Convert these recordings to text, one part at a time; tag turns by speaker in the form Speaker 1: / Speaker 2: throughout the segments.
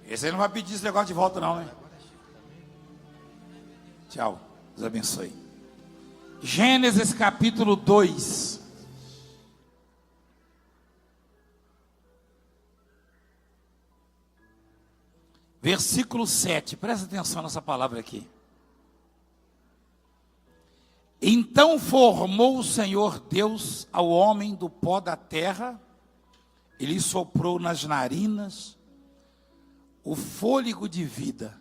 Speaker 1: Esse aí não vai pedir esse negócio de volta não, né? Tchau, Deus abençoe. Gênesis capítulo 2. Versículo 7, presta atenção nessa palavra aqui. Então formou o Senhor Deus ao homem do pó da terra, ele soprou nas narinas o fôlego de vida,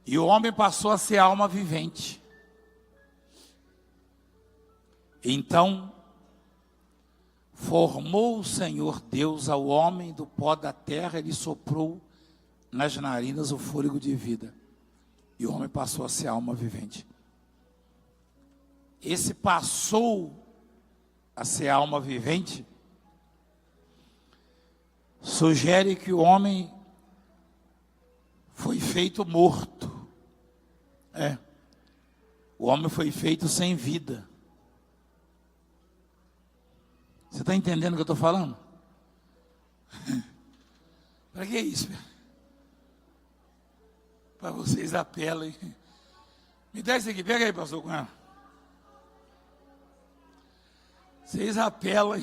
Speaker 1: e o homem passou a ser alma vivente. Então formou o Senhor Deus ao homem do pó da terra, ele soprou nas narinas o fôlego de vida, e o homem passou a ser alma vivente. Esse passou a ser alma vivente sugere que o homem foi feito morto. O homem foi feito sem vida. Você está entendendo o que eu estou falando? Para que isso? Para vocês apelam. Me dá isso aqui, pega aí, pastor, com ela. Vocês apelam.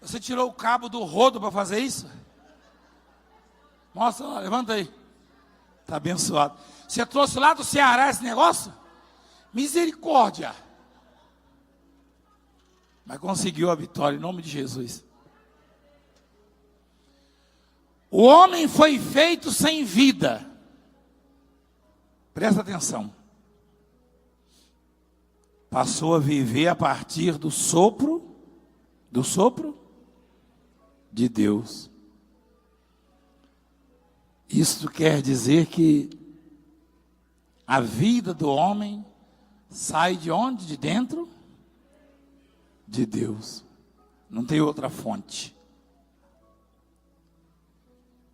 Speaker 1: Você tirou o cabo do rodo para fazer isso? Mostra lá, levanta aí. Está abençoado. Você trouxe lá do Ceará esse negócio? Misericórdia. Mas conseguiu a vitória em nome de Jesus. O homem foi feito sem vida. Presta atenção. Passou a viver a partir do sopro de Deus. Isso quer dizer que a vida do homem sai de onde? De dentro de Deus. Não tem outra fonte.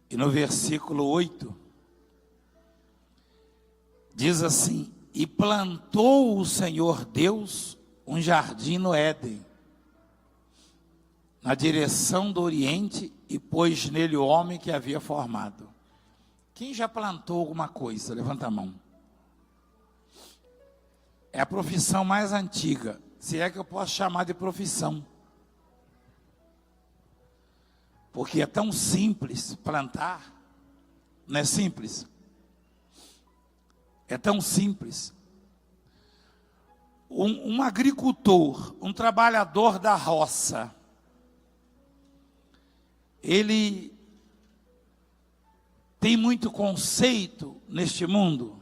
Speaker 1: E no versículo 8, diz assim: e plantou o Senhor Deus um jardim no Éden, na direção do Oriente, e pôs nele o homem que havia formado. Quem já plantou alguma coisa? Levanta a mão. É a profissão mais antiga, se é que eu posso chamar de profissão. Porque é tão simples plantar, não é simples? É tão simples. Um agricultor, um trabalhador da roça, ele tem muito conceito neste mundo.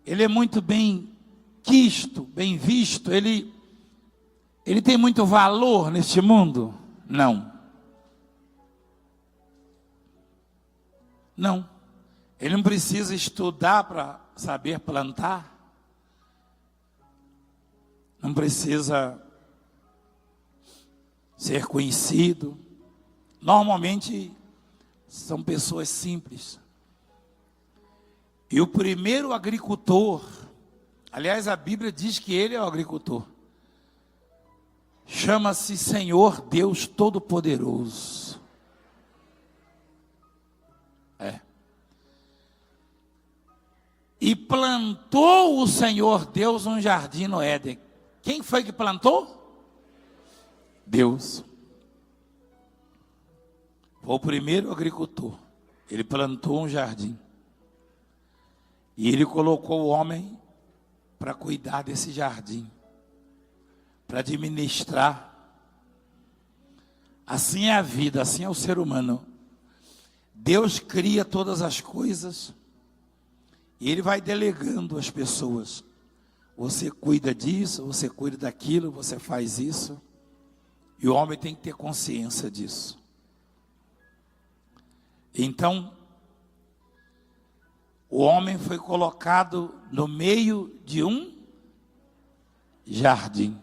Speaker 1: Ele é muito bem quisto, bem visto. Ele tem muito valor neste mundo? Não. Não. Ele não precisa estudar para saber plantar. Não precisa ser conhecido. Normalmente são pessoas simples. E o primeiro agricultor, aliás, a Bíblia diz que ele é o agricultor, chama-se Senhor Deus Todo-Poderoso. E plantou o Senhor Deus um jardim no Éden. Quem foi que plantou? Deus. Foi o primeiro agricultor. Ele plantou um jardim. E ele colocou o homem para cuidar desse jardim, para administrar. Assim é a vida, assim é o ser humano. Deus cria todas as coisas e ele vai delegando às pessoas. Você cuida disso, você cuida daquilo, você faz isso. E o homem tem que ter consciência disso. Então, o homem foi colocado no meio de um jardim.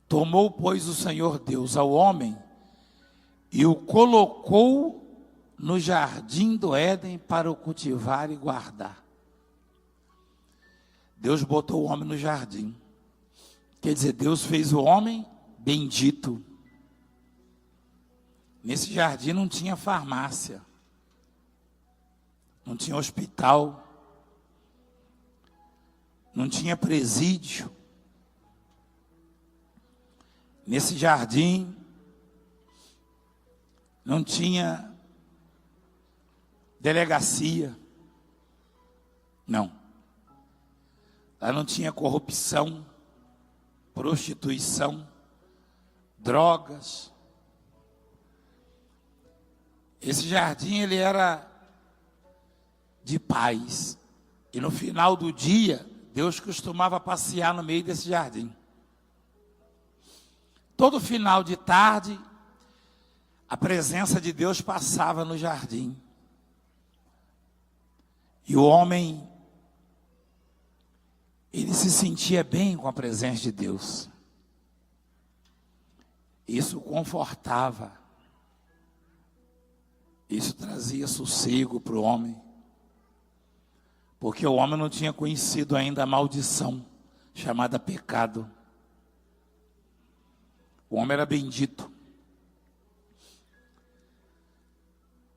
Speaker 1: Tomou, pois, o Senhor Deus ao homem e o colocou no jardim do Éden para o cultivar e guardar. Deus botou o homem no jardim. Quer dizer, Deus fez o homem bendito. Nesse jardim não tinha farmácia, não tinha hospital, não tinha presídio. Nesse jardim não tinha delegacia. Não. Lá não tinha corrupção, prostituição, drogas. Esse jardim, ele era de paz. E no final do dia, Deus costumava passear no meio desse jardim. Todo final de tarde, a presença de Deus passava no jardim. E o homem, ele se sentia bem com a presença de Deus. Isso o confortava. Isso trazia sossego para o homem. Porque o homem não tinha conhecido ainda a maldição, chamada pecado. O homem era bendito.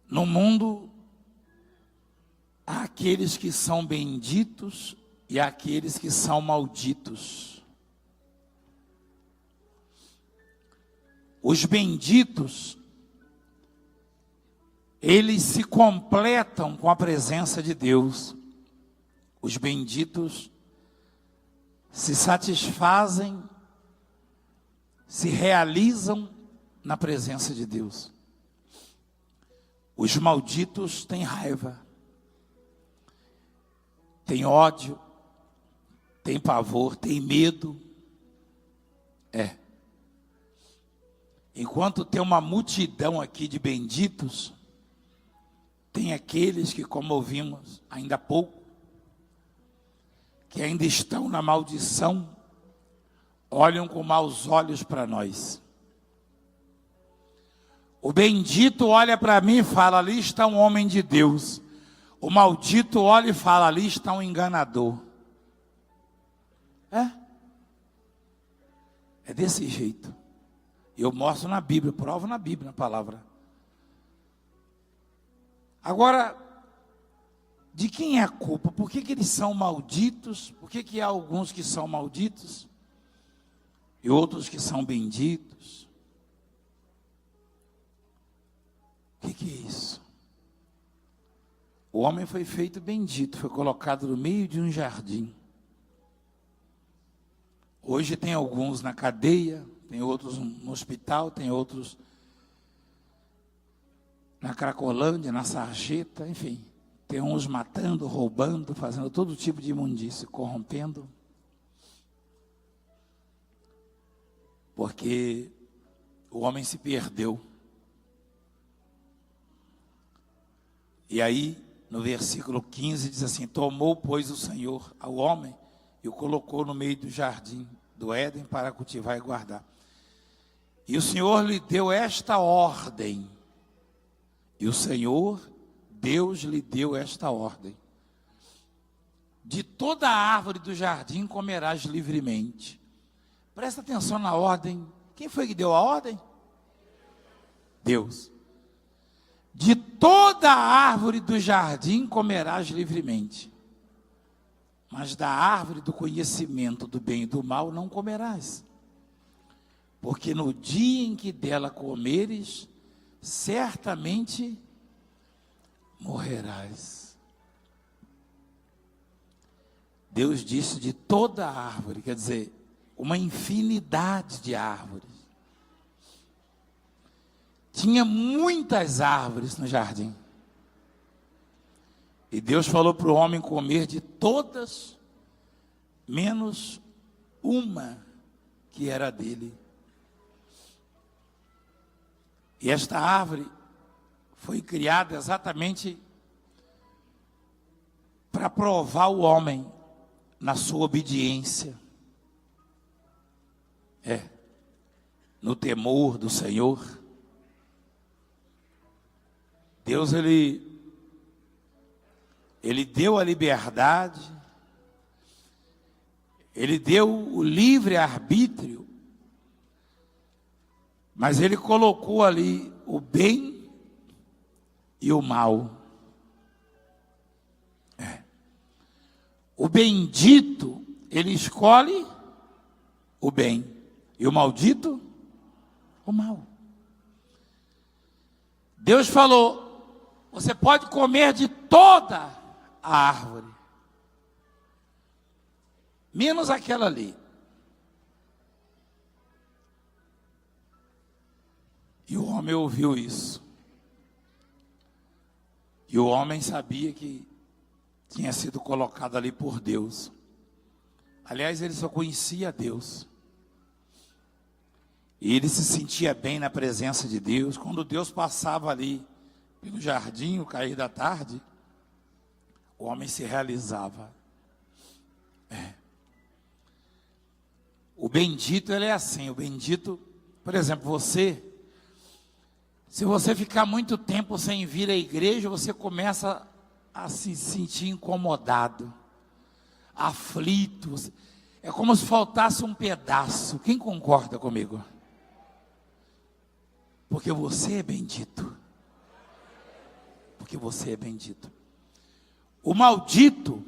Speaker 1: No mundo, há aqueles que são benditos e há aqueles que são malditos. Os benditos, eles se completam com a presença de Deus. Os benditos se satisfazem, se realizam na presença de Deus. Os malditos têm raiva, têm ódio, têm pavor, têm medo. Enquanto tem uma multidão aqui de benditos, tem aqueles que, como ouvimos ainda há pouco, que ainda estão na maldição, olham com maus olhos para nós. O bendito olha para mim e fala, ali está um homem de Deus. O maldito olha e fala, ali está um enganador. É desse jeito. Eu mostro na Bíblia, provo na Bíblia, na palavra. Agora, de quem é a culpa? Por que eles são malditos? Por que há alguns que são malditos e outros que são benditos? O que é isso? O homem foi feito bendito, foi colocado no meio de um jardim. Hoje tem alguns na cadeia, tem outros no hospital, tem outros na Cracolândia, na Sarjeta, enfim. Tem uns matando, roubando, fazendo todo tipo de imundície, corrompendo. Porque o homem se perdeu. E aí, no versículo 15, diz assim, tomou, pois, o Senhor ao homem e o colocou no meio do jardim do Éden para cultivar e guardar. E o Senhor lhe deu esta ordem. E o Senhor, Deus, lhe deu esta ordem. De toda a árvore do jardim comerás livremente. Presta atenção na ordem. Quem foi que deu a ordem? Deus. De toda a árvore do jardim comerás livremente. Mas da árvore do conhecimento do bem e do mal não comerás. Porque no dia em que dela comeres, certamente morrerás. Deus disse de toda a árvore, quer dizer, uma infinidade de árvores. Tinha muitas árvores no jardim. E Deus falou para o homem comer de todas, menos uma que era dele. E esta árvore foi criada exatamente para provar o homem na sua obediência. No temor do Senhor. Deus, Ele deu a liberdade, Ele deu o livre arbítrio, mas ele colocou ali o bem e o mal. O bendito, ele escolhe o bem, e o maldito, o mal. Deus falou: você pode comer de toda a árvore, menos aquela ali. E o homem ouviu isso. E o homem sabia que tinha sido colocado ali por Deus. Aliás, ele só conhecia Deus. E ele se sentia bem na presença de Deus. Quando Deus passava ali pelo jardim, o cair da tarde, o homem se realizava. O bendito, ele é assim. O bendito, por exemplo, você, se você ficar muito tempo sem vir à igreja, você começa a se sentir incomodado, aflito. É como se faltasse um pedaço. Quem concorda comigo? Porque você é bendito. Porque você é bendito. O maldito,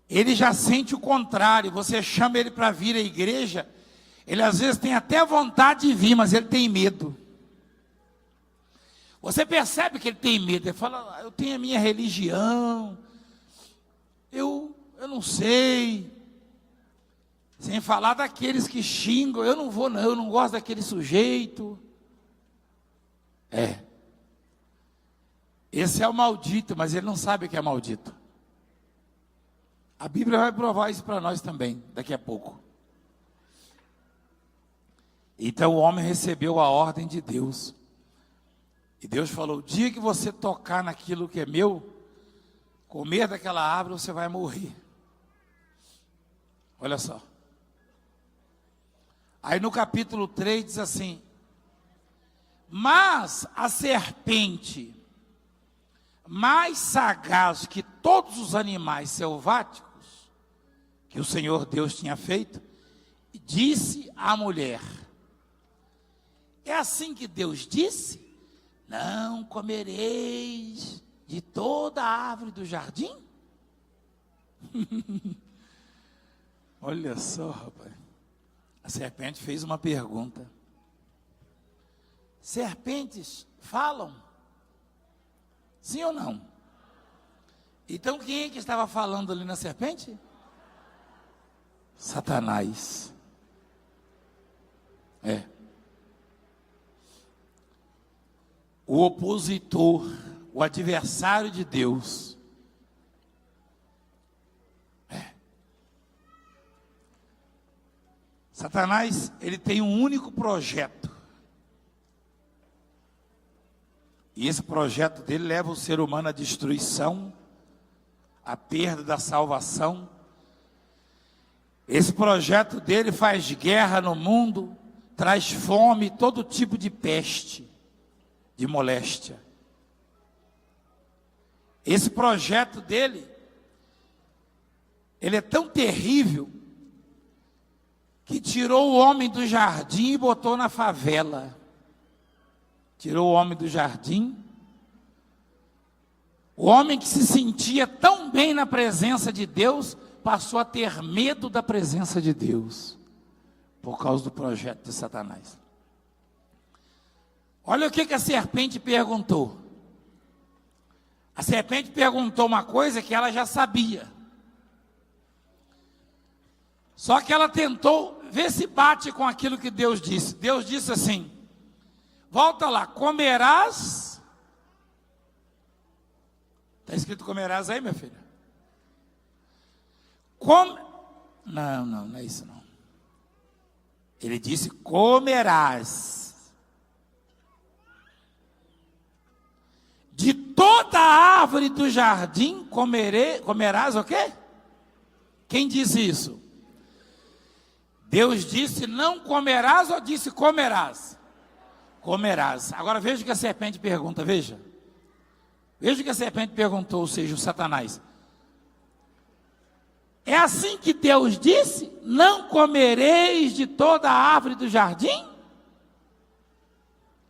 Speaker 1: ele já sente o contrário. Você chama ele para vir à igreja, ele às vezes tem até vontade de vir, mas ele tem medo. Você percebe que ele tem medo. Ele fala: eu tenho a minha religião, eu não sei. Sem falar daqueles que xingam: eu não vou não, eu não gosto daquele sujeito. Esse é o maldito, mas ele não sabe que é maldito. A Bíblia vai provar isso para nós também, daqui a pouco. Então o homem recebeu a ordem de Deus. E Deus falou: o dia que você tocar naquilo que é meu, comer daquela árvore, você vai morrer. Olha só. Aí no capítulo 3 diz assim: mas a serpente, mais sagaz que todos os animais selváticos que o Senhor Deus tinha feito, disse à mulher: é assim que Deus disse? Não comereis de toda a árvore do jardim? Olha só, rapaz. A serpente fez uma pergunta. Serpentes falam? Sim ou não? Então quem é que estava falando ali na serpente? Satanás. O opositor, o adversário de Deus. Satanás, ele tem um único projeto. E esse projeto dele leva o ser humano à destruição, à perda da salvação. Esse projeto dele faz guerra no mundo, traz fome, todo tipo de peste, de moléstia. Esse projeto dele, ele é tão terrível, que tirou o homem do jardim e botou na favela. Tirou o homem do jardim. O homem que se sentia tão bem na presença de Deus, passou a ter medo da presença de Deus, por causa do projeto de Satanás. Olha o que a serpente perguntou. A serpente perguntou uma coisa que ela já sabia. Só que ela tentou ver se bate com aquilo que Deus disse. Deus disse assim: volta lá, comerás. Está escrito comerás aí, minha filha? Não é isso não. Ele disse: comerás. De toda a árvore do jardim comerás o quê? Quem disse isso? Deus disse: não comerás, ou disse comerás? Comerás. Agora veja o que a serpente pergunta, veja. Veja o que a serpente perguntou, ou seja, o Satanás. É assim que Deus disse: não comereis de toda a árvore do jardim?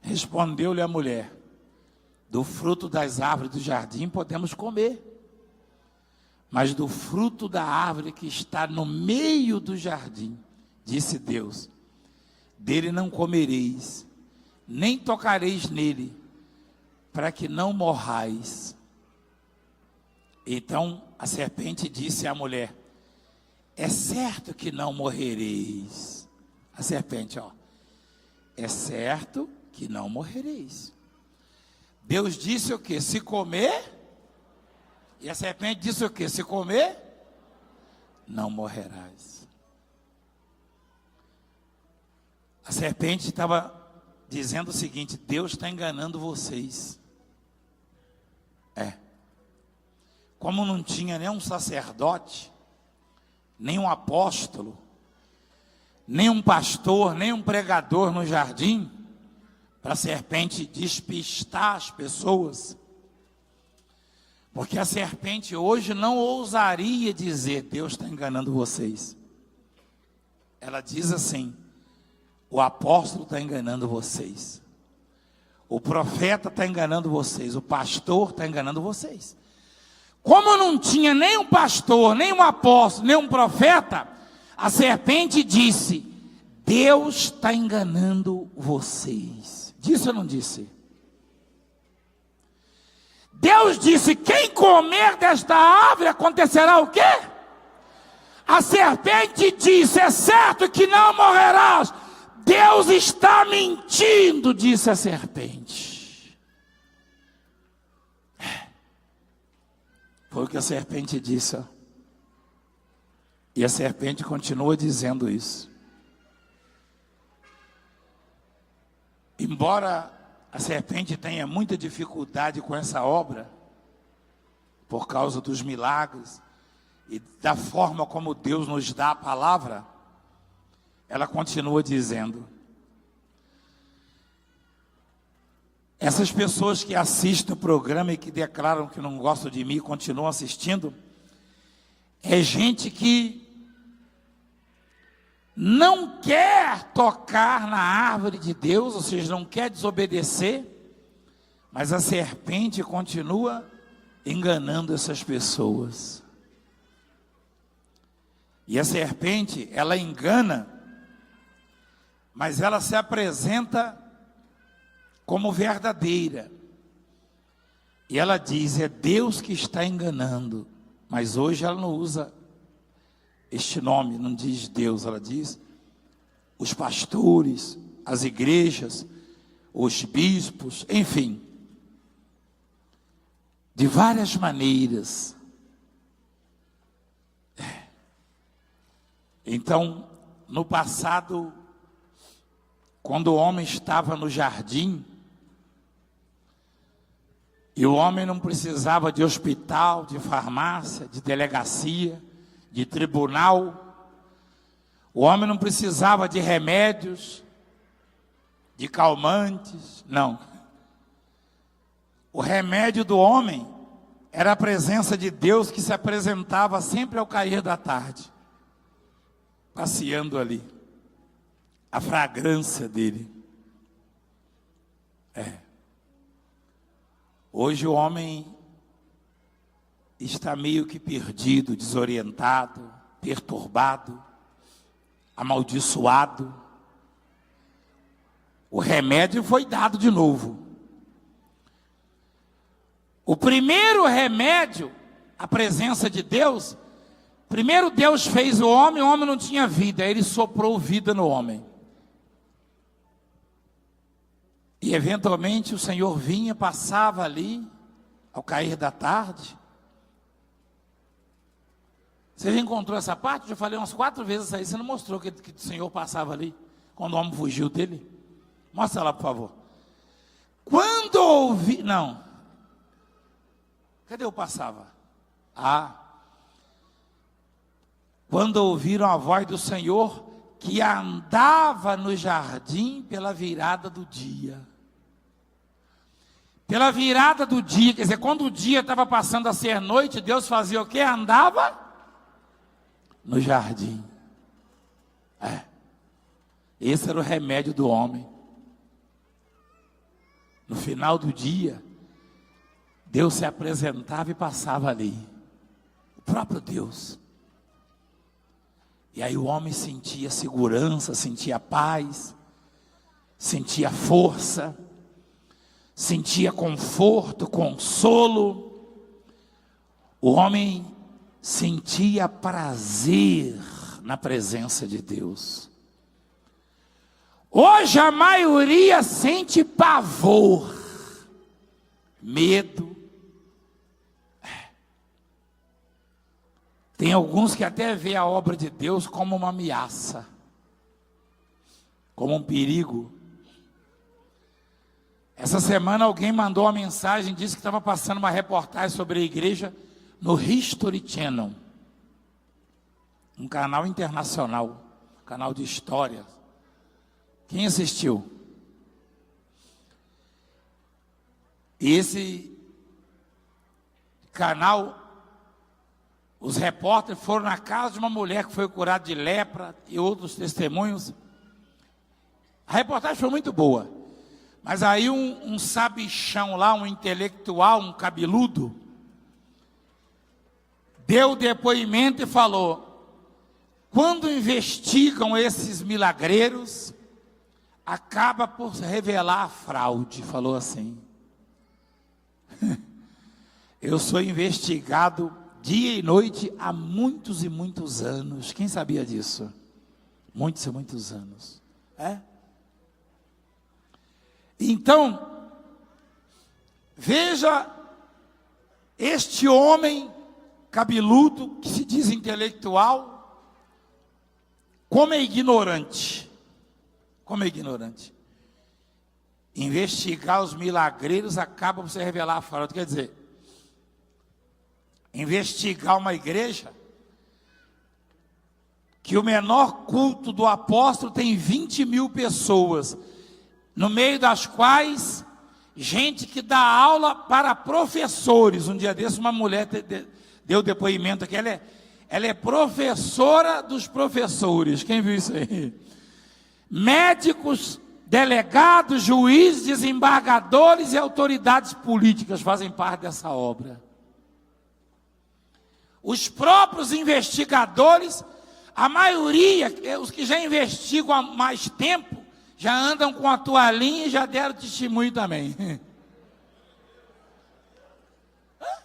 Speaker 1: Respondeu-lhe a mulher: do fruto das árvores do jardim podemos comer, mas do fruto da árvore que está no meio do jardim, disse Deus, dele não comereis, nem tocareis nele, para que não morrais. Então a serpente disse à mulher: é certo que não morrereis. A serpente, é certo que não morrereis. Deus disse o quê? Se comer. E a serpente disse o quê? Se comer, não morrerás. A serpente estava dizendo o seguinte: Deus está enganando vocês. Como não tinha nem um sacerdote, nem um apóstolo, nem um pastor, nem um pregador no jardim, para a serpente despistar as pessoas, porque a serpente hoje não ousaria dizer: Deus está enganando vocês. Ela diz assim: o apóstolo está enganando vocês, o profeta está enganando vocês, o pastor está enganando vocês. Como não tinha nem um pastor, nem um apóstolo, nem um profeta, a serpente disse: Deus está enganando vocês. Disse ou não disse? Deus disse: quem comer desta árvore acontecerá o quê? A serpente disse: é certo que não morrerás. Deus está mentindo, disse a serpente. Foi o que a serpente disse. E a serpente continua dizendo isso. Embora a serpente tenha muita dificuldade com essa obra, por causa dos milagres e da forma como Deus nos dá a palavra, ela continua dizendo. Essas pessoas que assistem o programa e que declaram que não gostam de mim e continuam assistindo, é gente que não quer tocar na árvore de Deus, ou seja, não quer desobedecer, mas a serpente continua enganando essas pessoas. E a serpente, ela engana, mas ela se apresenta como verdadeira. E ela diz: é Deus que está enganando. Mas hoje ela não usa este nome, não diz Deus, ela diz os pastores, as igrejas, os bispos, enfim, de várias maneiras. Então, no passado, quando o homem estava no jardim, e o homem não precisava de hospital, de farmácia, de delegacia, de tribunal. O homem não precisava de remédios, de calmantes, não. O remédio do homem era a presença de Deus que se apresentava sempre ao cair da tarde, passeando ali, a fragrância dele. Hoje o homem está meio que perdido, desorientado, perturbado, amaldiçoado. O remédio foi dado de novo. O primeiro remédio, a presença de Deus. Primeiro Deus fez o homem não tinha vida, ele soprou vida no homem. E eventualmente o Senhor vinha, passava ali, ao cair da tarde. Você já encontrou essa parte? Eu já falei umas 4 vezes aí, você não mostrou que o Senhor passava ali, quando o homem fugiu dele? Mostra lá, por favor. Quando ouvi... Não. Cadê o passava? Quando ouviram a voz do Senhor, que andava no jardim pela virada do dia. Pela virada do dia, quer dizer, quando o dia estava passando a ser noite, Deus fazia o quê? Andava no jardim. Esse era o remédio do homem. No final do dia, Deus se apresentava e passava ali. O próprio Deus. E aí o homem sentia segurança, sentia paz, sentia força, sentia conforto, consolo. O homem sentia prazer na presença de Deus. Hoje a maioria sente pavor, medo. Tem alguns que até vê a obra de Deus como uma ameaça, como um perigo. Essa semana alguém mandou uma mensagem, disse que estava passando uma reportagem sobre a igreja no History Channel, um canal internacional, canal de história. Quem assistiu? Esse canal, os repórteres foram na casa de uma mulher que foi curada de lepra e outros testemunhos. A reportagem foi muito boa, mas aí um sabichão lá, um intelectual, um cabeludo, deu depoimento e falou: quando investigam esses milagreiros, acaba por revelar a fraude. Falou assim. Eu sou investigado dia e noite há muitos e muitos anos. Quem sabia disso? Muitos e muitos anos. Então, veja este homem cabeludo, que se diz intelectual, como é ignorante. Como é ignorante. Investigar os milagreiros acaba por se revelar a fraude. Quer dizer, investigar uma igreja que o menor culto do apóstolo tem 20 mil pessoas, no meio das quais gente que dá aula para professores. Um dia desse uma mulher deu depoimento aqui, ela é professora dos professores. Quem viu isso aí? Médicos, delegados, juízes, desembargadores e autoridades políticas fazem parte dessa obra. Os próprios investigadores, a maioria, os que já investigam há mais tempo, já andam com a toalhinha e já deram testemunho também.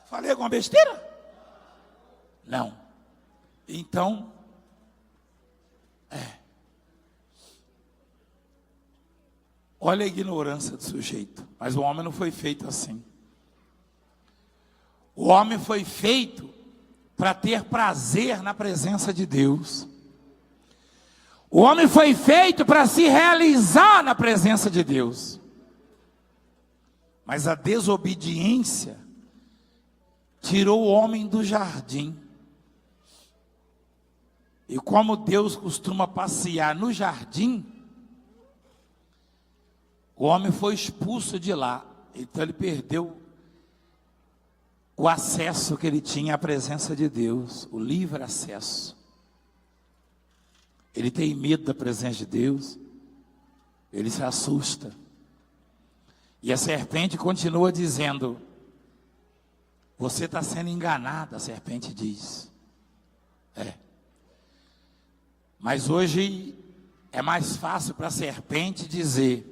Speaker 1: Falei alguma besteira? Não. Então, olha a ignorância do sujeito. Mas o homem não foi feito assim. O homem foi feito para ter prazer na presença de Deus. O homem foi feito para se realizar na presença de Deus. Mas a desobediência tirou o homem do jardim. E como Deus costuma passear no jardim, o homem foi expulso de lá. Então ele perdeu o acesso que ele tinha à presença de Deus, o livre acesso. Ele tem medo da presença de Deus, ele se assusta. E a serpente continua dizendo: você está sendo enganado, a serpente diz. Mas hoje é mais fácil para a serpente dizer: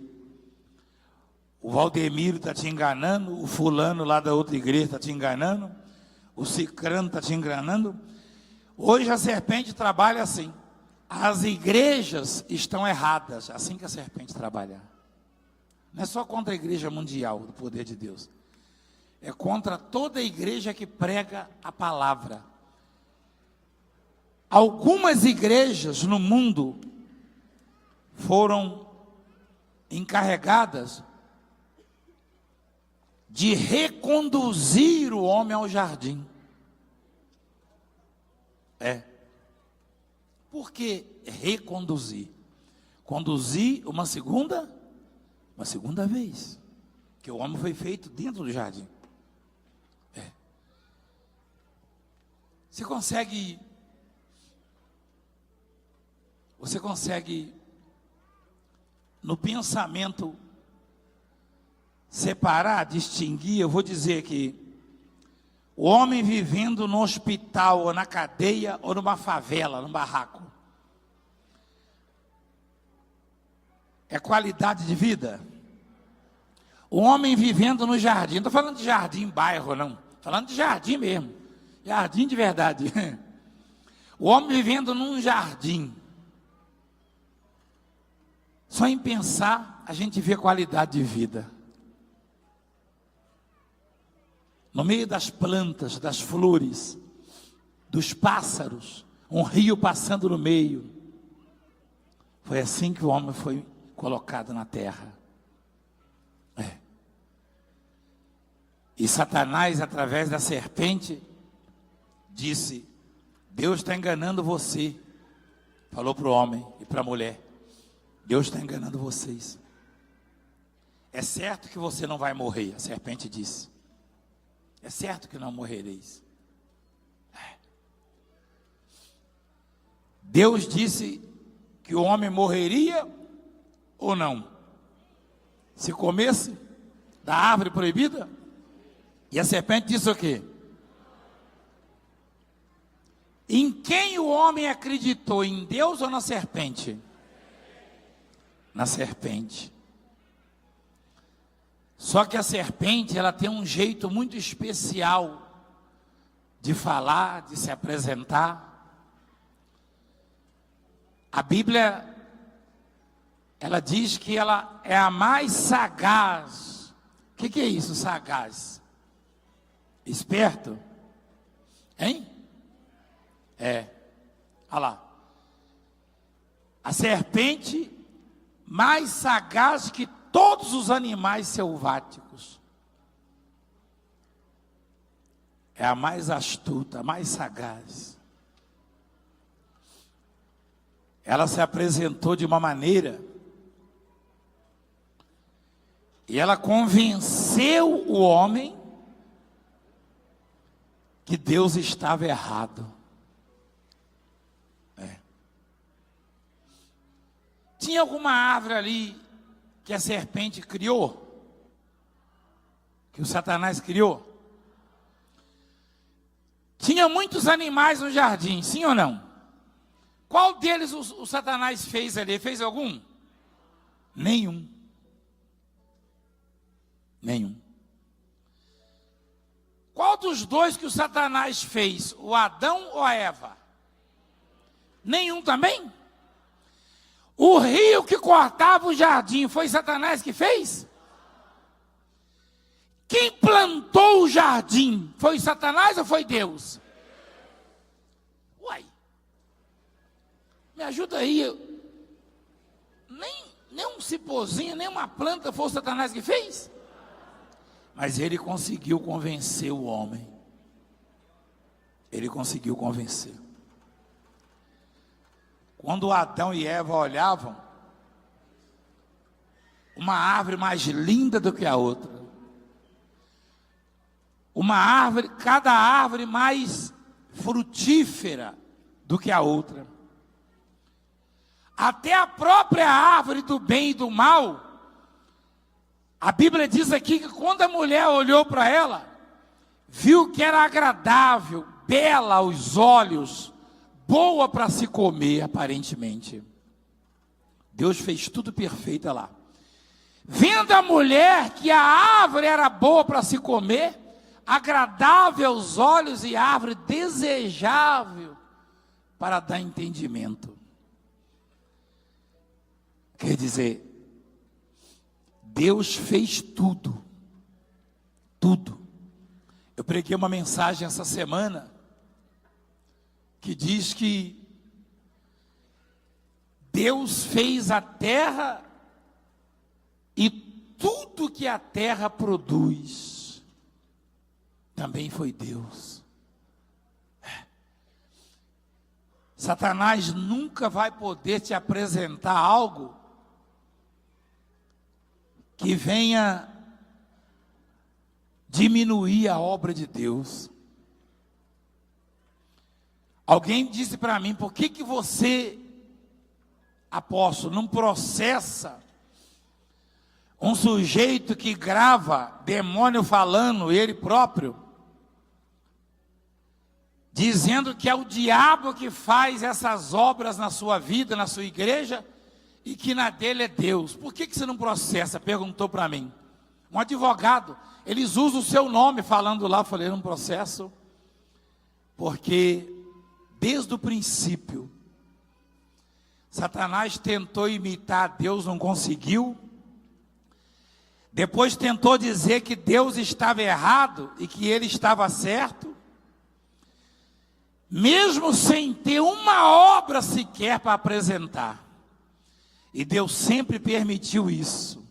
Speaker 1: o Valdemiro está te enganando, o fulano lá da outra igreja está te enganando, o cicrano está te enganando. Hoje a serpente trabalha assim. As igrejas estão erradas, assim que a serpente trabalha. Não é só contra a igreja mundial do poder de Deus. É contra toda a igreja que prega a palavra. Algumas igrejas no mundo foram encarregadas de reconduzir o homem ao jardim. Por que reconduzir? Conduzir uma segunda vez. Que o homem foi feito dentro do jardim. Você consegue Você consegue, no pensamento, separar, distinguir? Eu vou dizer que o homem vivendo no hospital, ou na cadeia, ou numa favela, num barraco, é qualidade de vida? O homem vivendo no jardim, não estou falando de jardim bairro, não, estou falando de jardim mesmo, jardim de verdade. O homem vivendo num jardim, só em pensar a gente vê qualidade de vida. No meio das plantas, das flores, dos pássaros, um rio passando no meio. Foi assim que o homem foi colocado na terra. E Satanás, através da serpente, disse: Deus está enganando você. Falou para o homem e para a mulher: Deus está enganando vocês. É certo que você não vai morrer, a serpente disse. É certo que não morrereis. Deus disse que o homem morreria ou não? Se comesse da árvore proibida? E a serpente disse o quê? Em quem o homem acreditou? Em Deus ou na serpente? Na serpente. Só que a serpente, ela tem um jeito muito especial de falar, de se apresentar. A Bíblia, ela diz que ela é a mais sagaz. O que é isso, sagaz? Esperto? Hein? Olha lá. A serpente mais sagaz que todos os animais selváticos. É a mais astuta, a mais sagaz. Ela se apresentou de uma maneira e ela convenceu o homem que Deus estava errado. Tinha alguma árvore ali que a serpente criou? Que o Satanás criou? Tinha muitos animais no jardim, sim ou não? Qual deles o Satanás fez ali? Fez algum? Nenhum. Nenhum. Qual dos dois que o Satanás fez? O Adão ou a Eva? Nenhum também? O rio que cortava o jardim, foi Satanás que fez? Quem plantou o jardim, foi Satanás ou foi Deus? Uai, me ajuda aí. Nem um cipózinho, nem uma planta foi o Satanás que fez? Mas ele conseguiu convencer o homem. Ele conseguiu convencer. Quando Adão e Eva olhavam, uma árvore mais linda do que a outra. Uma árvore, cada árvore mais frutífera do que a outra. Até a própria árvore do bem e do mal. A Bíblia diz aqui que quando a mulher olhou para ela, viu que era agradável, bela aos olhos, boa para se comer, aparentemente. Deus fez tudo perfeito lá. Vendo a mulher que a árvore era boa para se comer, agradável aos olhos e árvore desejável para dar entendimento. Quer dizer, Deus fez tudo. Tudo. Eu preguei uma mensagem essa semana que diz que Deus fez a terra e tudo que a terra produz também foi Deus. Satanás nunca vai poder te apresentar algo que venha diminuir a obra de Deus. Alguém disse para mim: por que você apóstolo, não processa um sujeito que grava demônio falando, ele próprio, dizendo que é o diabo que faz essas obras na sua vida, na sua igreja, e que na dele é Deus. Por que você não processa? Perguntou para mim. Um advogado, eles usam o seu nome falando lá. Eu falei, não processo, porque desde o princípio, Satanás tentou imitar Deus, não conseguiu. Depois tentou dizer que Deus estava errado e que ele estava certo. Mesmo sem ter uma obra sequer para apresentar. E Deus sempre permitiu isso.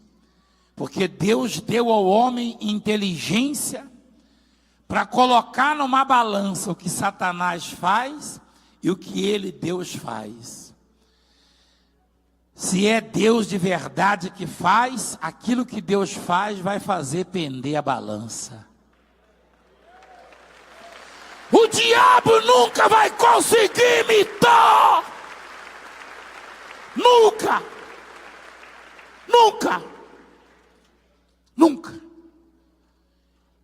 Speaker 1: Porque Deus deu ao homem inteligência para colocar numa balança o que Satanás faz e o que ele, Deus, faz. Se é Deus de verdade que faz, aquilo que Deus faz vai fazer pender a balança. O diabo nunca vai conseguir imitar. Nunca. Nunca. Nunca.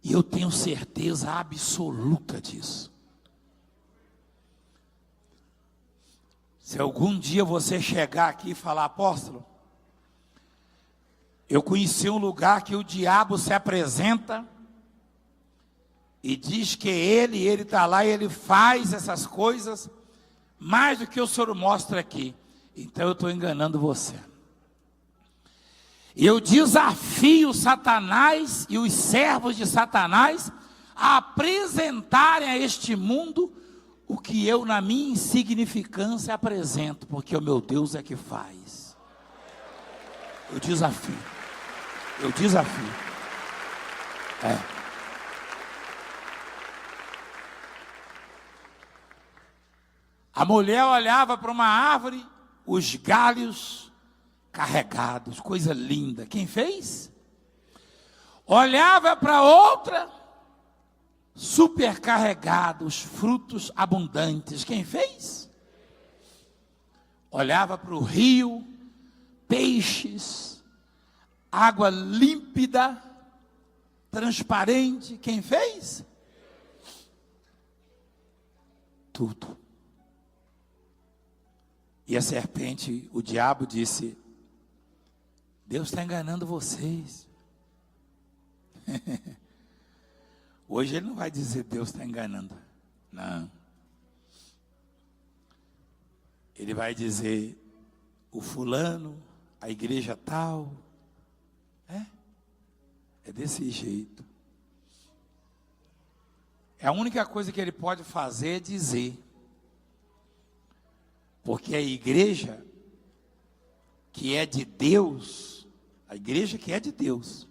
Speaker 1: E eu tenho certeza absoluta disso. Se algum dia você chegar aqui e falar, apóstolo, eu conheci um lugar que o diabo se apresenta e diz que ele está lá e ele faz essas coisas mais do que o senhor mostra aqui. Então eu estou enganando você. Eu desafio Satanás e os servos de Satanás a apresentarem a este mundo o que eu, na minha insignificância, apresento, porque o meu Deus é que faz. Eu desafio. Eu desafio. A mulher olhava para uma árvore, os galhos carregados, coisa linda. Quem fez? Olhava para outra, supercarregados, frutos abundantes. Quem fez? Olhava para o rio, peixes, água límpida, transparente. Quem fez? Tudo. E a serpente, o diabo disse, Deus está enganando vocês. Hoje ele não vai dizer Deus está enganando. Não. Ele vai dizer o fulano, a igreja tal. É desse jeito. A única coisa que ele pode fazer é dizer. Porque a igreja que é de Deus, a igreja que é de Deus,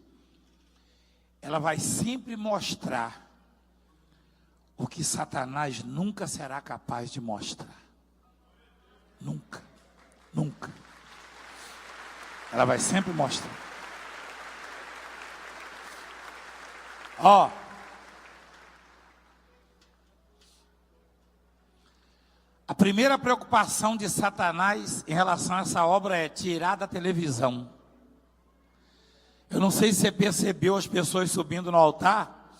Speaker 1: ela vai sempre mostrar o que Satanás nunca será capaz de mostrar. Nunca. Nunca. Ela vai sempre mostrar. A primeira preocupação de Satanás em relação a essa obra é tirar da televisão. Eu não sei se você percebeu as pessoas subindo no altar.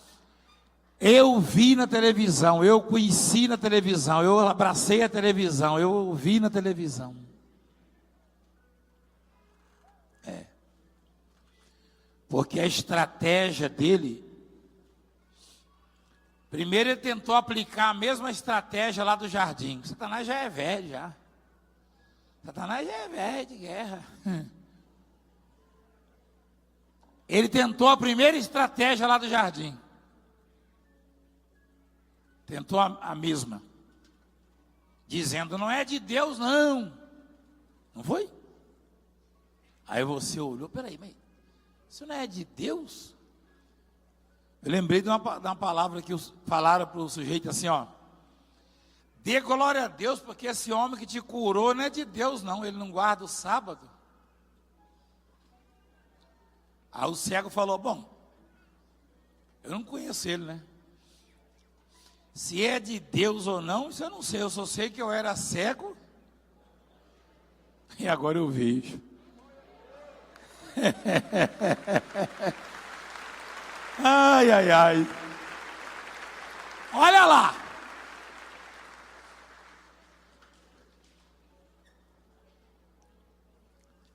Speaker 1: Eu vi na televisão, eu conheci na televisão, eu abracei a televisão, eu vi na televisão. Porque a estratégia dele, primeiro ele tentou aplicar a mesma estratégia lá do jardim. Satanás já é velho, já. Satanás já é velho de guerra. Ele tentou a primeira estratégia lá do jardim. Tentou a mesma. Dizendo, não é de Deus não. Não foi? Aí você olhou, peraí, mas isso não é de Deus? Eu lembrei de uma palavra que falaram para o sujeito assim, dê glória a Deus, porque esse homem que te curou não é de Deus não, ele não guarda o sábado. Aí o cego falou, bom, eu não conheço ele, né? Se é de Deus ou não, isso eu não sei, eu só sei que eu era cego. E agora eu vejo. Ai, ai, ai. Olha lá.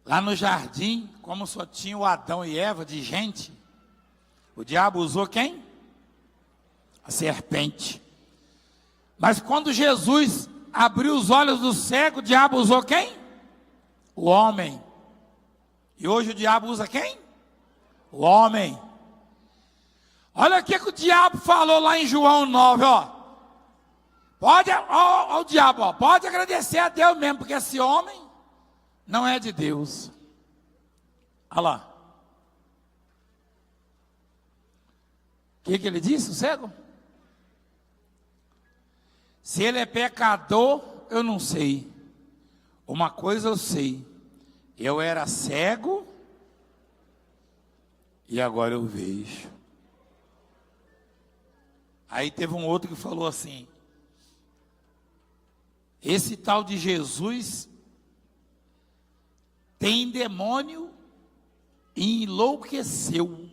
Speaker 1: Lá no jardim, como só tinha o Adão e Eva de gente, o diabo usou quem? A serpente. Mas quando Jesus abriu os olhos do cego, o diabo usou quem? O homem. E hoje o diabo usa quem? O homem. Olha o que o diabo falou lá em João 9, ó. O diabo, ó, pode agradecer a Deus mesmo, porque esse homem não é de Deus. Olha lá. O que ele disse, o cego? Se ele é pecador, eu não sei. Uma coisa eu sei. Eu era cego e agora eu vejo. Aí teve um outro que falou assim: esse tal de Jesus tem demônio e enlouqueceu.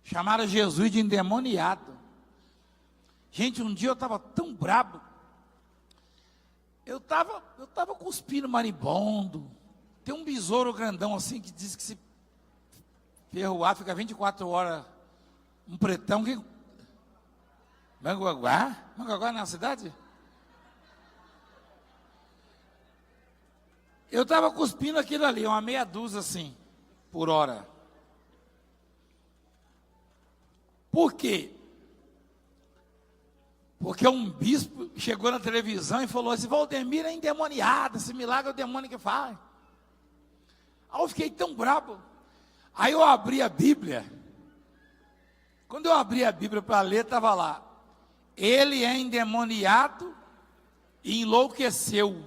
Speaker 1: Chamaram Jesus de endemoniado. Gente, um dia eu estava tão brabo. Eu estava cuspindo marimbondo. Tem um besouro grandão assim que diz que se ferroar fica 24 horas. Um pretão que... Manguaguá? Manguaguá na cidade? Eu estava cuspindo aquilo ali, uma meia dúzia assim, por hora. Por quê? Porque um bispo chegou na televisão e falou assim: Valdemir é endemoniado, esse milagre é o demônio que faz. Aí eu fiquei tão bravo. Aí eu abri a Bíblia. Quando eu abri a Bíblia para ler, estava lá: ele é endemoniado e enlouqueceu.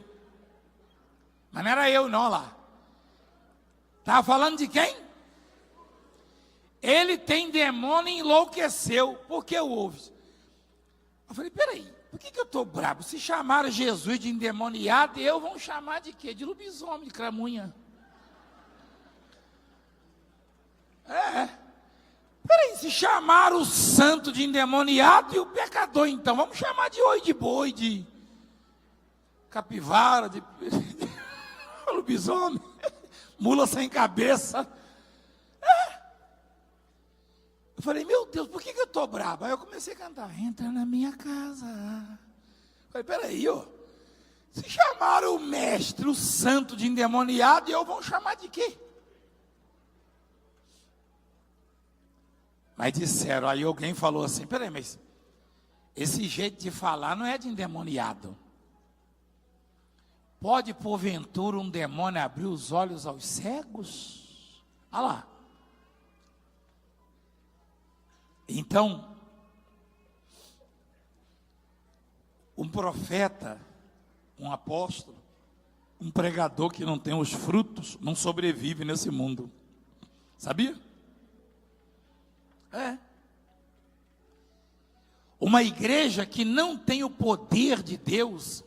Speaker 1: Mas não era eu não lá. Estava falando de quem? Ele tem demônio e enlouqueceu. Por que houve? Eu falei, peraí, por que eu estou bravo? Se chamaram Jesus de endemoniado, eu vou chamar de quê? De lobisomem, de cramunha. Peraí, se chamaram o santo de endemoniado e o pecador, então, vamos chamar de oi de boi, de capivara, de lobisomem, mula sem cabeça. Eu falei, meu Deus, por que eu estou bravo? Aí eu comecei a cantar, entra na minha casa. Eu falei, peraí, ó. Se chamaram o mestre, o santo de endemoniado, e eu vou chamar de quê? Mas disseram, aí alguém falou assim, peraí, mas esse jeito de falar não é de endemoniado. Pode, porventura, um demônio abrir os olhos aos cegos? Olha lá. Então, um profeta, um apóstolo, um pregador que não tem os frutos, não sobrevive nesse mundo. Sabia? Uma igreja que não tem o poder de Deus,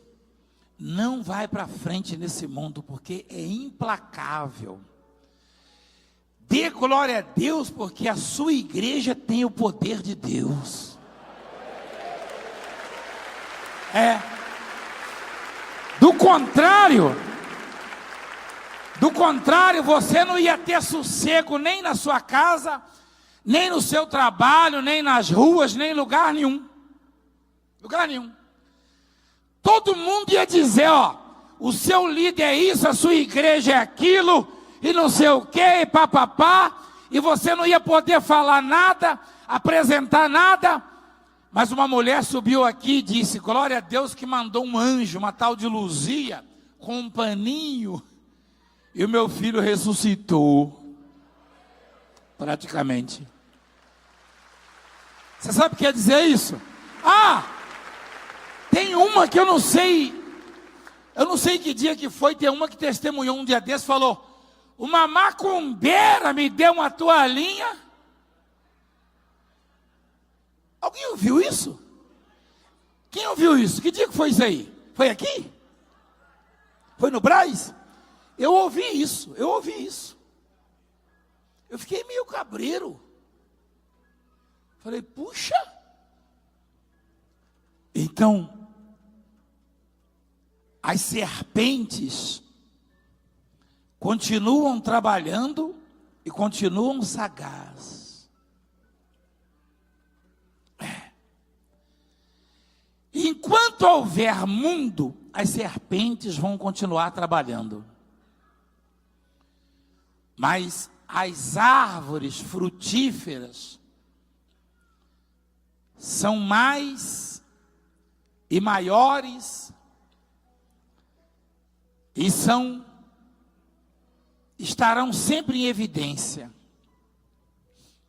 Speaker 1: não vai para frente nesse mundo, porque é implacável. Dê glória a Deus, porque a sua igreja tem o poder de Deus. Do contrário, você não ia ter sossego nem na sua casa, nem no seu trabalho, nem nas ruas, nem em lugar nenhum. Lugar nenhum. Todo mundo ia dizer, ó, o seu líder é isso, a sua igreja é aquilo, e não sei o que, e papapá, e você não ia poder falar nada, apresentar nada. Mas uma mulher subiu aqui e disse, glória a Deus que mandou um anjo, uma tal de Luzia, com um paninho, e o meu filho ressuscitou, praticamente. Você sabe o que quer dizer isso? Tem uma que eu não sei que dia que foi, tem uma que testemunhou um dia desse, falou, uma macumbeira me deu uma toalhinha. Alguém ouviu isso? Quem ouviu isso? Que dia que foi isso aí? Foi aqui? Foi no Brás? Eu ouvi isso. Eu fiquei meio cabreiro. Falei, puxa. Então, as serpentes continuam trabalhando e continuam sagazes. Enquanto houver mundo, as serpentes vão continuar trabalhando. Mas as árvores frutíferas são mais e maiores e estarão sempre em evidência.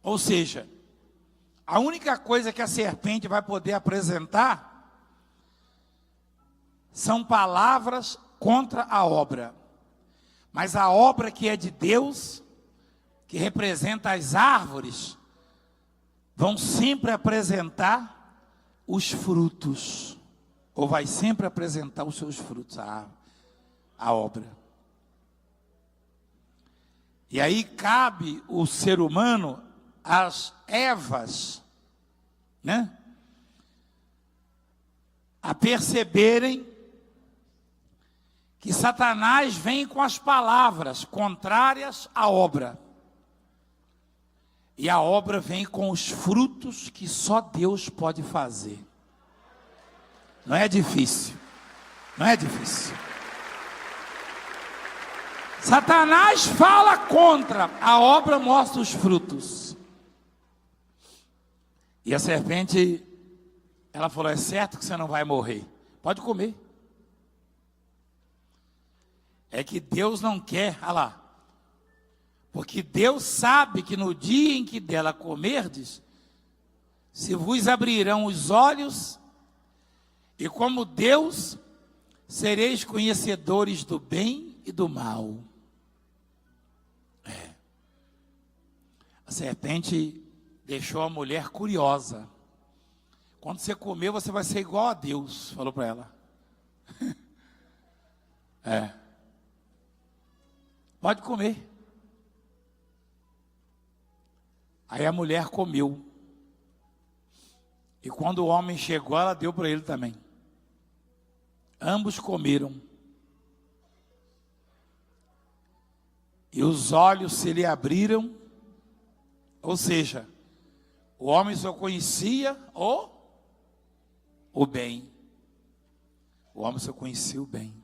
Speaker 1: Ou seja, a única coisa que a serpente vai poder apresentar são palavras contra a obra. Mas a obra que é de Deus, que representa as árvores, vão sempre apresentar os frutos. Ou vai sempre apresentar os seus frutos, a obra. E aí cabe o ser humano, as Evas, né? A perceberem que Satanás vem com as palavras contrárias à obra. E a obra vem com os frutos que só Deus pode fazer. Não é difícil. Não é difícil. Satanás fala contra, a obra mostra os frutos. E a serpente, ela falou, é certo que você não vai morrer. Pode comer. É que Deus não quer, olha lá. Porque Deus sabe que no dia em que dela comerdes, se vos abrirão os olhos, e como Deus, sereis conhecedores do bem e do mal. A serpente deixou a mulher curiosa. Quando você comer, você vai ser igual a Deus, falou para ela. Pode comer. Aí a mulher comeu. E quando o homem chegou, ela deu para ele também. Ambos comeram. E os olhos se lhe abriram. Ou seja, o homem só conhecia o bem. O homem só conhecia o bem.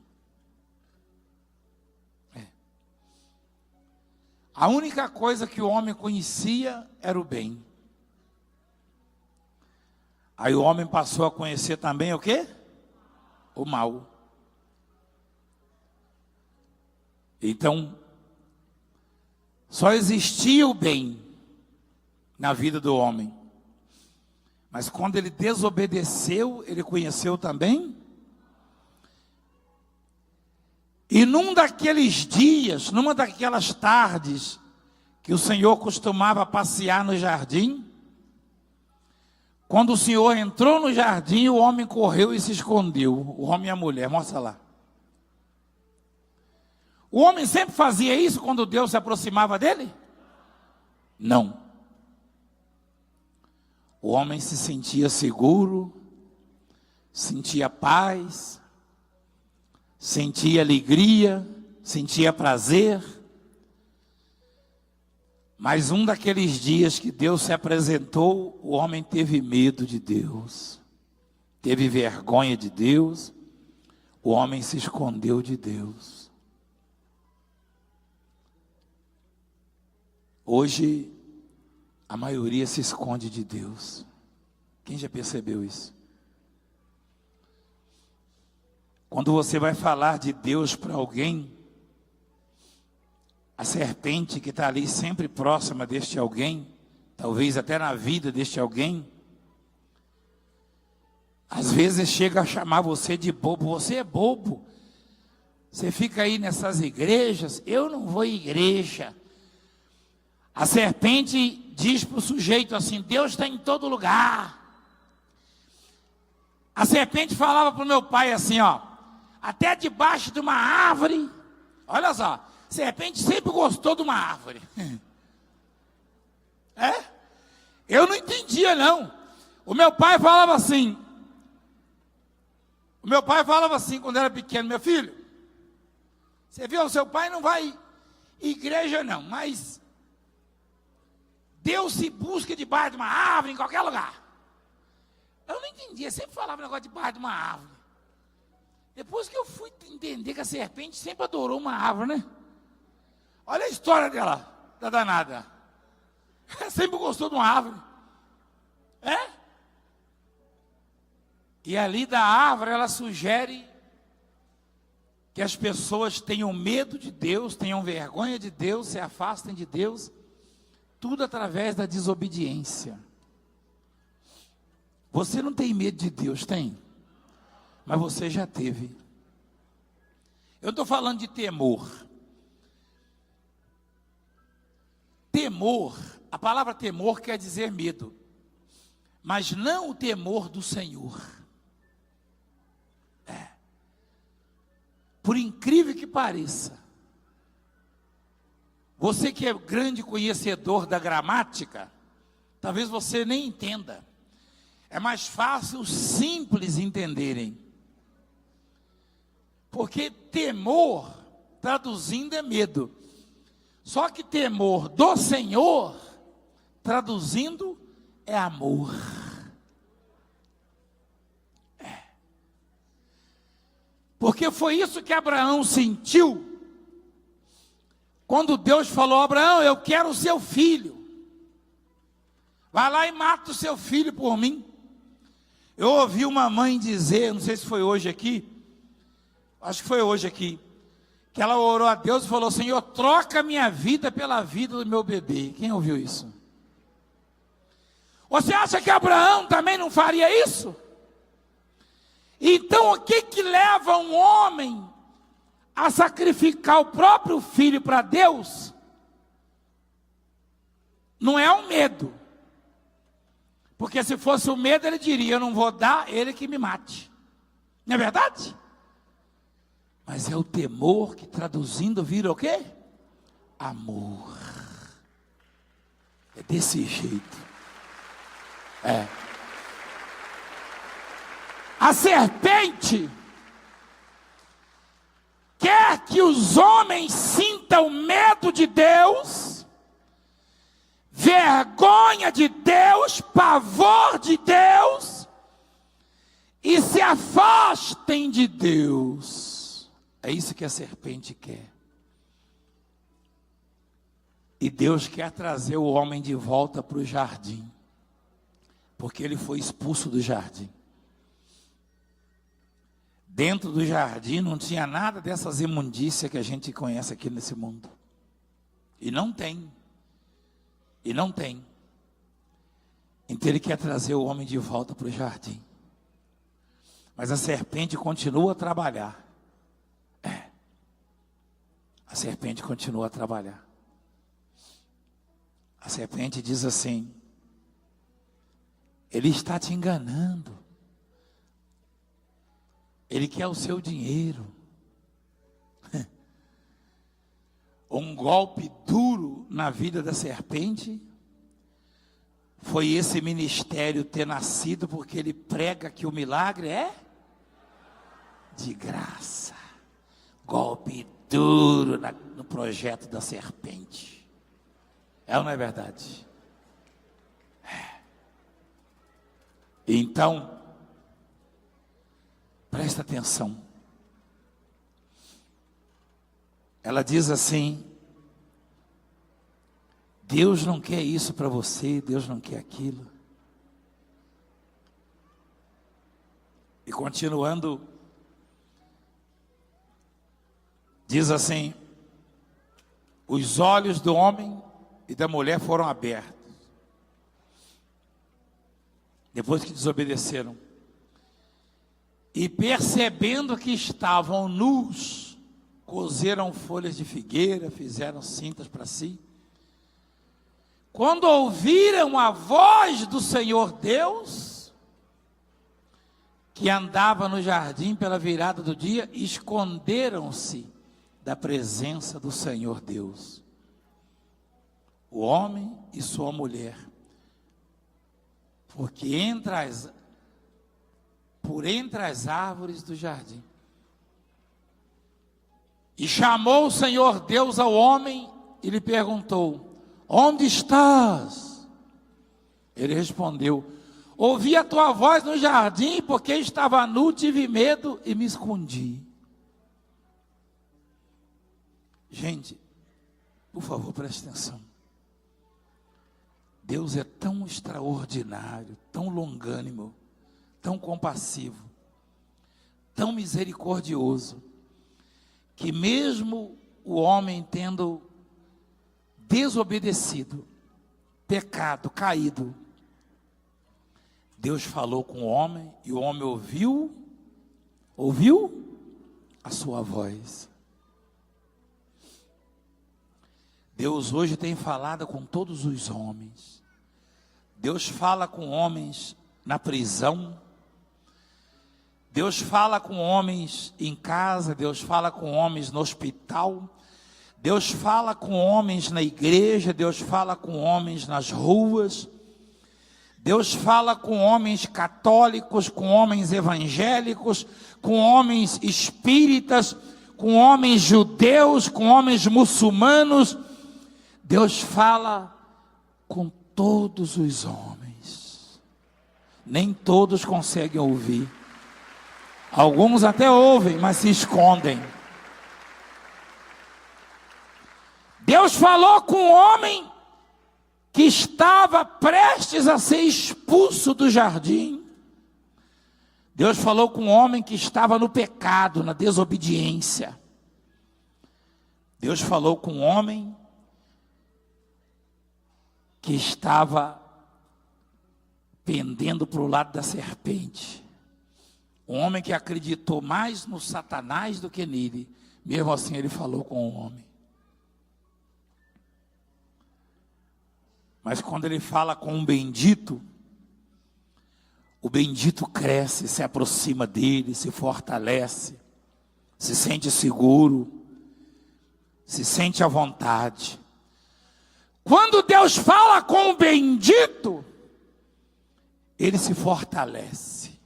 Speaker 1: A única coisa que o homem conhecia era o bem. Aí o homem passou a conhecer também o quê? O mal. Então, só existia o bem na vida do homem. Mas quando ele desobedeceu, ele conheceu também. E num daqueles dias, numa daquelas tardes, que o Senhor costumava passear no jardim, quando o Senhor entrou no jardim, o homem correu e se escondeu. O homem e a mulher, mostra lá. O homem sempre fazia isso quando Deus se aproximava dele? Não. O homem se sentia seguro, sentia paz, sentia alegria, sentia prazer. Mas um daqueles dias que Deus se apresentou, o homem teve medo de Deus, teve vergonha de Deus, o homem se escondeu de Deus. Hoje, a maioria se esconde de Deus. Quem já percebeu isso? Quando você vai falar de Deus para alguém, a serpente que está ali sempre próxima deste alguém, talvez até na vida deste alguém, às vezes chega a chamar você de bobo. Você é bobo. Você fica aí nessas igrejas. Eu não vou à igreja. A serpente diz para o sujeito assim: Deus está em todo lugar. A serpente falava para o meu pai assim, ó: até debaixo de uma árvore Olha só, serpente sempre gostou de uma árvore. Eu não entendia não. O meu pai falava assim quando era pequeno: meu filho, você viu, o seu pai não vai igreja não, mas Deus se busca debaixo de uma árvore, em qualquer lugar. Eu não entendia, sempre falava um negócio debaixo de uma árvore. Depois que eu fui entender que a serpente sempre adorou uma árvore, né? Olha a história dela, da danada. Ela sempre gostou de uma árvore. E ali da árvore ela sugere que as pessoas tenham medo de Deus, tenham vergonha de Deus, se afastem de Deus, tudo através da desobediência. Você não tem medo de Deus, tem? Mas você já teve. Eu não estou falando de temor. Temor, a palavra temor quer dizer medo, mas não o temor do Senhor. Por incrível que pareça, você que é grande conhecedor da gramática, talvez você nem entenda. É mais fácil os simples entenderem. Porque temor, traduzindo, é medo. Só que temor do Senhor, traduzindo, é amor. Porque foi isso que Abraão sentiu quando Deus falou: Abraão, eu quero o seu filho. Vai lá e mata o seu filho por mim. Eu ouvi uma mãe dizer, não sei se foi hoje aqui, acho que foi hoje aqui, que ela orou a Deus e falou: Senhor, troca minha vida pela vida do meu bebê. Quem ouviu isso? Você acha que Abraão também não faria isso? Então o que leva um homem a sacrificar o próprio filho para Deus? Não é o medo. Porque se fosse o medo, ele diria: eu não vou dar, ele que me mate. Não é verdade? Mas é o temor que, traduzindo, vira o quê? Amor. É desse jeito. A serpente quer que os homens sintam medo de Deus, vergonha de Deus, pavor de Deus, e se afastem de Deus. É isso que a serpente quer. E Deus quer trazer o homem de volta para o jardim, porque ele foi expulso do jardim. Dentro do jardim não tinha nada dessas imundícias que a gente conhece aqui nesse mundo. E não tem. Então ele quer trazer o homem de volta para o jardim. Mas a serpente continua a trabalhar. A serpente continua a trabalhar. A serpente diz assim: ele está te enganando. Ele quer o seu dinheiro. Um golpe duro na vida da serpente foi esse ministério ter nascido, porque ele prega que o milagre é de graça. Golpe duro no projeto da serpente. É ou não é verdade? Então, presta atenção. Ela diz assim: Deus não quer isso para você, Deus não quer aquilo. E continuando, diz assim: os olhos do homem e da mulher foram abertos, depois que desobedeceram. E percebendo que estavam nus, cozeram folhas de figueira, fizeram cintas para si. Quando ouviram a voz do Senhor Deus, que andava no jardim pela virada do dia, esconderam-se da presença do Senhor Deus. O homem e sua mulher, porque por entre as árvores do jardim. E chamou o Senhor Deus ao homem e lhe perguntou: onde estás? Ele respondeu: ouvi a tua voz no jardim, porque estava nu, tive medo e me escondi. Gente, por favor, preste atenção. Deus é tão extraordinário, tão longânimo, tão compassivo, tão misericordioso, que mesmo o homem tendo desobedecido, pecado, caído, Deus falou com o homem e o homem ouviu a sua voz. Deus hoje tem falado com todos os homens. Deus fala com homens na prisão. Deus fala com homens em casa. Deus fala com homens no hospital. Deus fala com homens na igreja. Deus fala com homens nas ruas. Deus fala com homens católicos, com homens evangélicos, com homens espíritas, com homens judeus, com homens muçulmanos. Deus fala com todos os homens. Nem todos conseguem ouvir. Alguns até ouvem, mas se escondem. Deus falou com o homem que estava prestes a ser expulso do jardim. Deus falou com o homem que estava no pecado, na desobediência. Deus falou com o homem que estava pendendo para o lado da serpente. Um homem que acreditou mais no Satanás do que nele. Mesmo assim ele falou com o homem. Mas quando ele fala com um bendito, o bendito cresce, se aproxima dele, se fortalece, se sente seguro, se sente à vontade. Quando Deus fala com o bendito, ele se fortalece.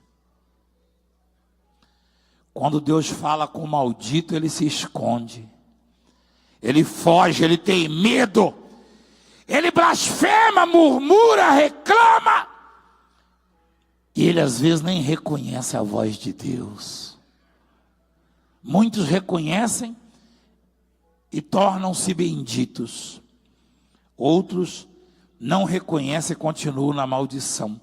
Speaker 1: Quando Deus fala com o maldito, ele se esconde. Ele foge, ele tem medo. Ele blasfema, murmura, reclama. E ele às vezes nem reconhece a voz de Deus. Muitos reconhecem e tornam-se benditos. Outros não reconhecem e continuam na maldição.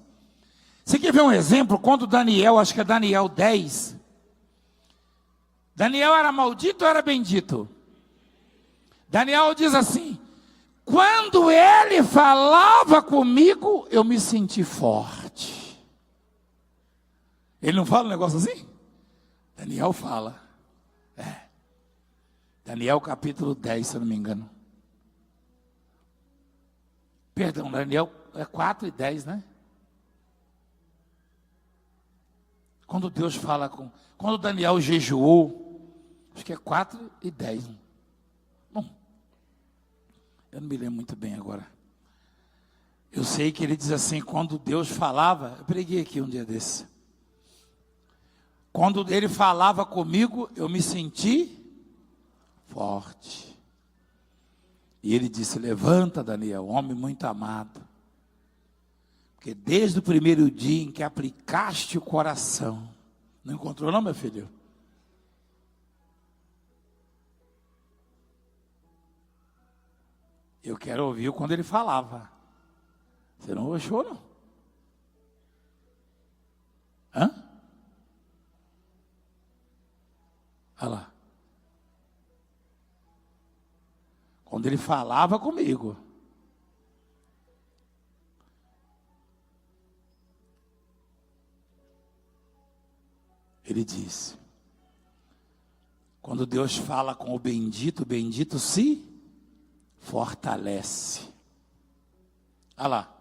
Speaker 1: Você quer ver um exemplo? Quando Daniel, acho que é Daniel 10. Daniel era maldito ou era bendito? Daniel diz assim: quando ele falava comigo, eu me senti forte. Ele não fala um negócio assim? Daniel fala. Daniel capítulo 10, se eu não me engano. Perdão, Daniel é 4 e 10, né? Quando Deus fala com... Quando Daniel jejuou, acho que é 4 e 10. Bom, eu não me lembro muito bem agora. Eu sei que ele diz assim, quando Deus falava... Eu preguei aqui um dia desse. Quando ele falava comigo, eu me senti forte. E ele disse: levanta, Daniel, homem muito amado. Porque desde o primeiro dia em que aplicaste o coração... Não encontrou não, meu filho? Eu quero ouvir quando ele falava. Você não achou, não? Hã? Olha lá. Quando ele falava comigo. Ele disse: quando Deus fala com o bendito se fortalece. Olha lá.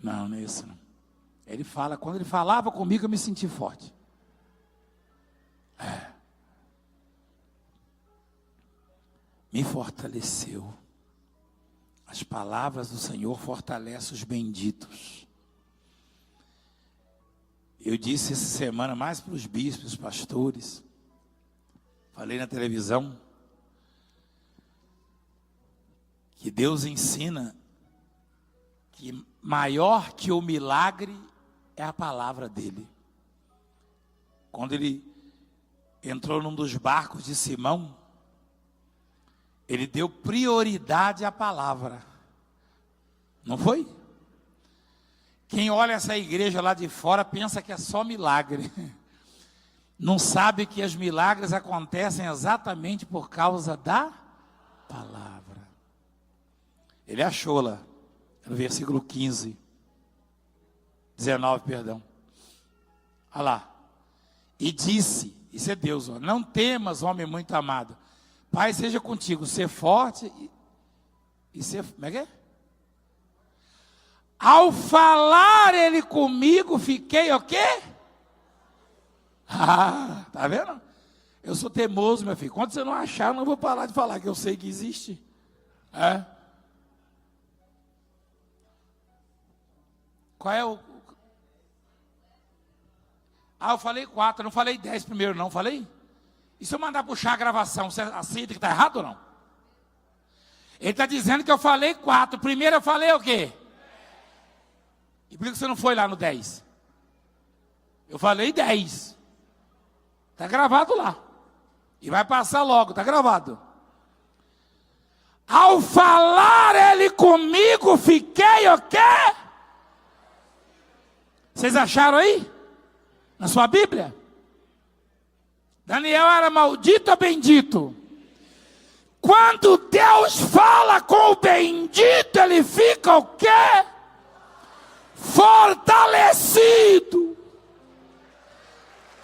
Speaker 1: Não é isso não. Ele fala, quando ele falava comigo, eu me senti forte. Me fortaleceu. As palavras do Senhor fortalecem os benditos. Eu disse essa semana mais para os bispos, os pastores. Falei na televisão que Deus ensina que maior que o milagre é a palavra dele. Quando ele entrou num dos barcos de Simão, ele deu prioridade à palavra. Não foi? Quem olha essa igreja lá de fora pensa que é só milagre. Não sabe que os milagres acontecem exatamente por causa da palavra. Ele achou lá, no versículo 15, 19, perdão. Olha lá. E disse, isso é Deus, ó, não temas, homem muito amado. Pai, seja contigo, ser forte e ser... Como é que é? Ao falar ele comigo, fiquei o quê? Ah, tá vendo? Eu sou teimoso, meu filho. Quando você não achar, eu não vou parar de falar, que eu sei que existe. É? Qual é o... eu falei 4, não falei 10 primeiro, não, falei? E se eu mandar puxar a gravação, você aceita que está errado ou não? Ele está dizendo que eu falei 4. Primeiro eu falei o quê? E por que você não foi lá no 10? Eu falei 10. Está gravado lá. E vai passar logo, está gravado. Ao falar ele comigo, fiquei o quê? Vocês acharam aí? Na sua Bíblia? Daniel era maldito ou bendito? Quando Deus fala com o bendito, ele fica o quê? Fortalecido.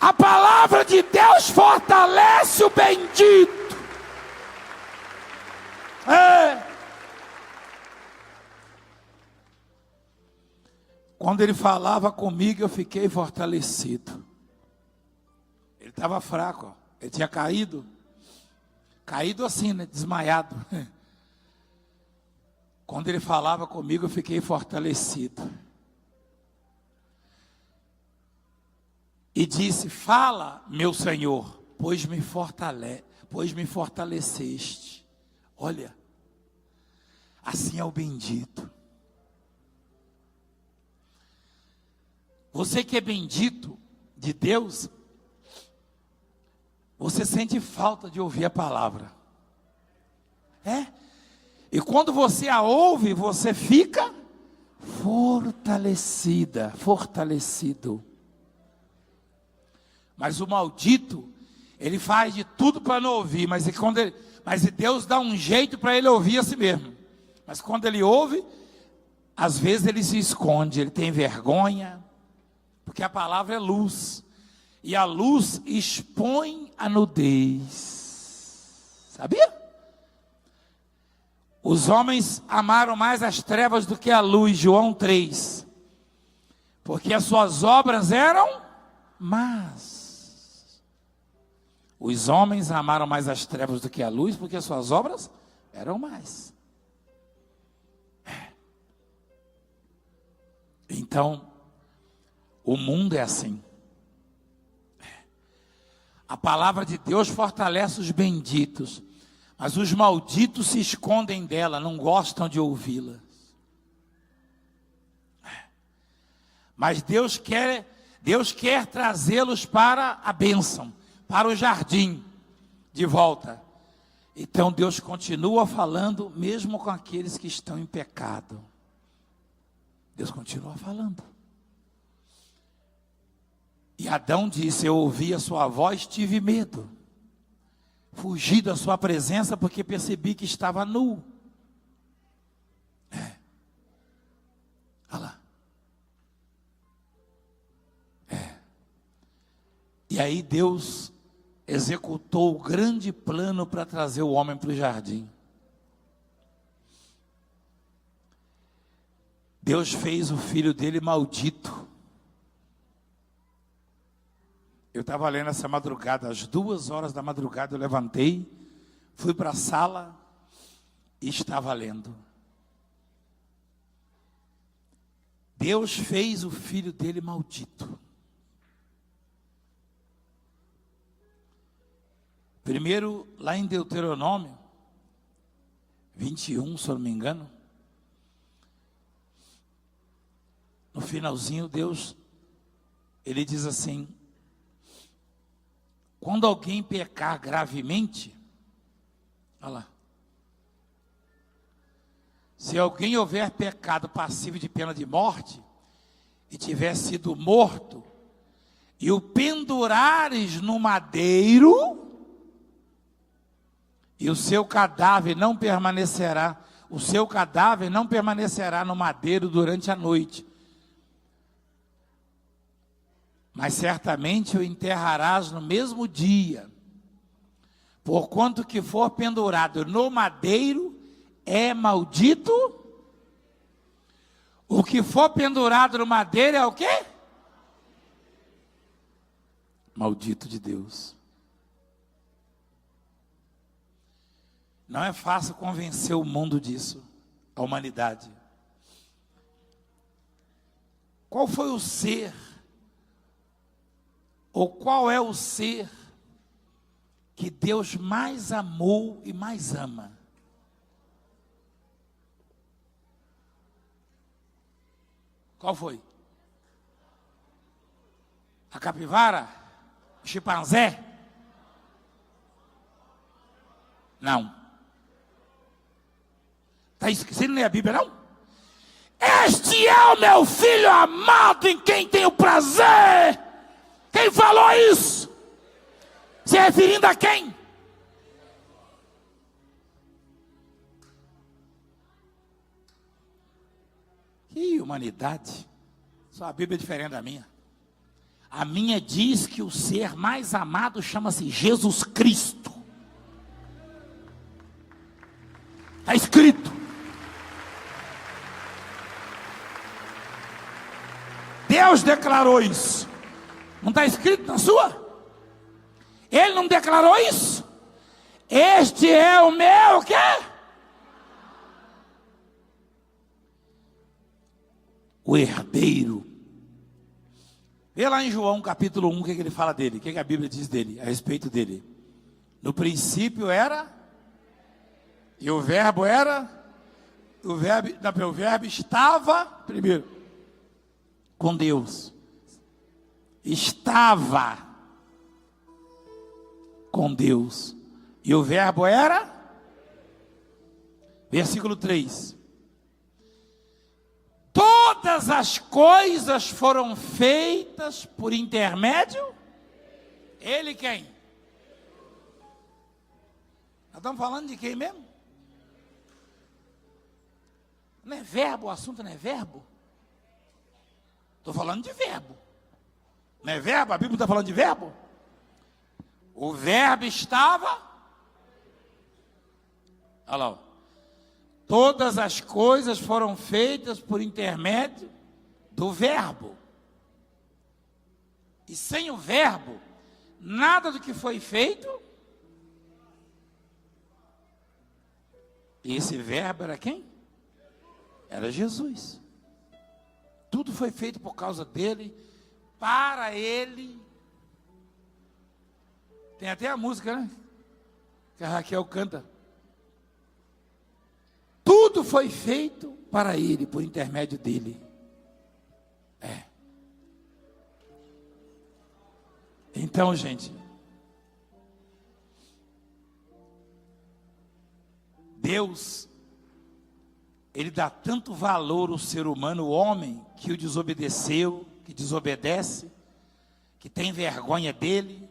Speaker 1: A palavra de Deus fortalece o bendito. Quando ele falava comigo, eu fiquei fortalecido. Ele estava fraco, ó. Ele tinha caído. Caído assim, né? Desmaiado. Quando ele falava comigo, eu fiquei fortalecido. E disse, fala, meu Senhor, pois me fortaleceste. Olha, assim é o bendito. Você que é bendito de Deus, você sente falta de ouvir a palavra. E quando você a ouve, você fica fortalecido. Mas o maldito, ele faz de tudo para não ouvir, mas Deus dá um jeito para ele ouvir a si mesmo. Mas quando ele ouve, às vezes ele se esconde, ele tem vergonha, porque a palavra é luz. E a luz expõe a nudez. Sabia? Os homens amaram mais as trevas do que a luz, João 3. Porque as suas obras eram más. Os homens amaram mais as trevas do que a luz, porque as suas obras eram más. Então, o mundo é assim. A palavra de Deus fortalece os benditos, mas os malditos se escondem dela, não gostam de ouvi-la. Mas Deus quer trazê-los para a bênção, para o jardim, de volta. Então Deus continua falando, mesmo com aqueles que estão em pecado. Deus continua falando. E Adão disse, eu ouvi a sua voz, tive medo. Fugi da sua presença porque percebi que estava nu. Olha lá. E aí Deus executou o grande plano para trazer o homem para o jardim. Deus fez o filho dele maldito. Eu estava lendo essa madrugada, às 2h da madrugada eu levantei, fui para a sala e estava lendo. Deus fez o filho dele maldito. Primeiro, lá em Deuteronômio 21, se eu não me engano, no finalzinho, Deus, ele diz assim: quando alguém pecar gravemente, olha lá, se alguém houver pecado passivo de pena de morte, e tiver sido morto, e o pendurares no madeiro, e o seu cadáver não permanecerá no madeiro durante a noite, mas certamente o enterrarás no mesmo dia, porquanto que for pendurado no madeiro é maldito. O que for pendurado no madeiro é o quê? Maldito de Deus. Não é fácil convencer o mundo disso, a humanidade. Qual foi o ser, ou qual é o ser que Deus mais amou e mais ama? Qual foi? A capivara? O chimpanzé? Não. Está esquecendo, não é a Bíblia, não? Este é o meu filho amado em quem tenho prazer. Quem falou isso? Se referindo a quem? Que humanidade. Só a Bíblia é diferente da minha. A minha diz que o ser mais amado chama-se Jesus Cristo. Está escrito. Deus declarou isso. Não está escrito na sua? Ele não declarou isso? Este é o meu quê? O herdeiro. Vê lá em João capítulo 1 o que ele fala dele, o que a Bíblia diz dele, a respeito dele. No princípio era, e o verbo era, o verbo estava, primeiro, com Deus. Estava com Deus. E o verbo era, versículo 3. Todas as coisas foram feitas por intermédio. Ele quem? Nós estamos falando de quem mesmo? Não é verbo, o assunto não é verbo? Estou falando de verbo. Não é verbo? A Bíblia está falando de verbo? O verbo estava. Olha lá. Todas as coisas foram feitas por intermédio do verbo. E sem o verbo, nada do que foi feito. E esse verbo era quem? Era Jesus. Tudo foi feito por causa dele, para ele. Tem até a música, né? Que a Raquel canta. Tudo foi feito para ele, por intermédio dele. Então, gente, Deus, Ele dá tanto valor ao ser humano, o homem, que o desobedeceu, que desobedece, que tem vergonha dele.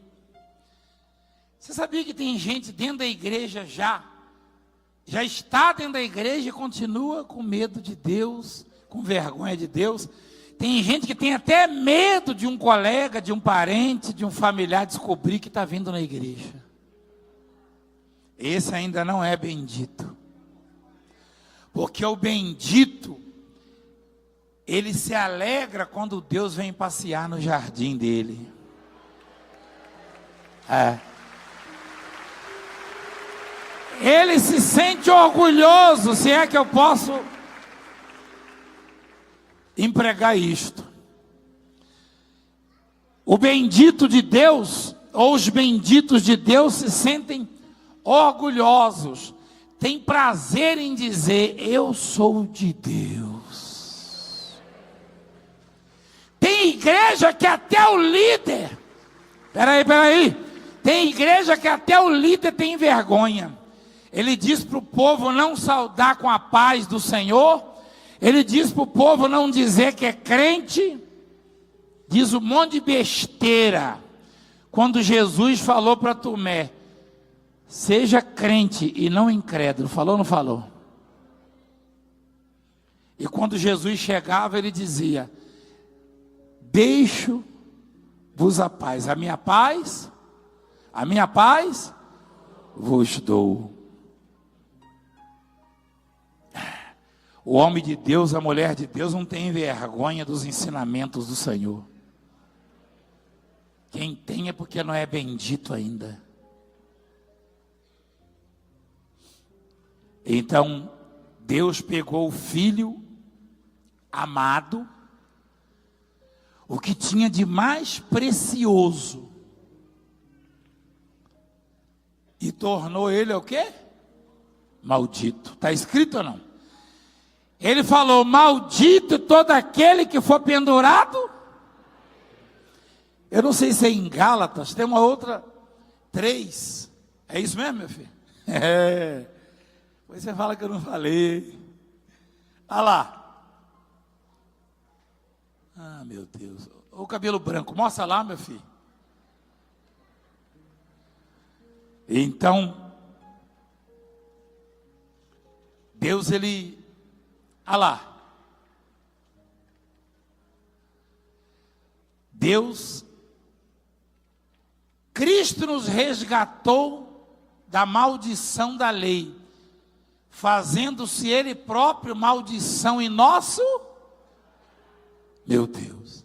Speaker 1: Você sabia que tem gente dentro da igreja já está dentro da igreja e continua com medo de Deus, com vergonha de Deus? Tem gente que tem até medo de um colega, de um parente, de um familiar descobrir que está vindo na igreja. Esse ainda não é bendito. Porque o bendito, ele se alegra quando Deus vem passear no jardim dele. É. Ele se sente orgulhoso, se é que eu posso empregar isto. O bendito de Deus, ou os benditos de Deus, se sentem orgulhosos, têm prazer em dizer: eu sou de Deus. Tem igreja que até o líder, peraí, tem igreja que até o líder tem vergonha. Ele diz para o povo não saudar com a paz do Senhor, ele diz para o povo não dizer que é crente, diz um monte de besteira. Quando Jesus falou para Tomé: seja crente e não incrédulo, falou ou não falou? E quando Jesus chegava, ele dizia: deixo-vos a paz, a minha paz vos dou. O homem de Deus, a mulher de Deus não tem vergonha dos ensinamentos do Senhor. Quem tem é porque não é bendito ainda. Então, Deus pegou o filho amado, o que tinha de mais precioso, e tornou ele o quê? Maldito. Está escrito ou não? Ele falou: maldito todo aquele que for pendurado. Eu não sei se é em Gálatas, tem uma outra 3. É isso mesmo, meu filho? É. Depois você fala que eu não falei. Olha lá. Ah, meu Deus. O cabelo branco, mostra lá, meu filho. Então, Deus, ele... Olha lá. Deus, Cristo nos resgatou da maldição da lei, fazendo-se Ele próprio maldição em nosso... Meu Deus.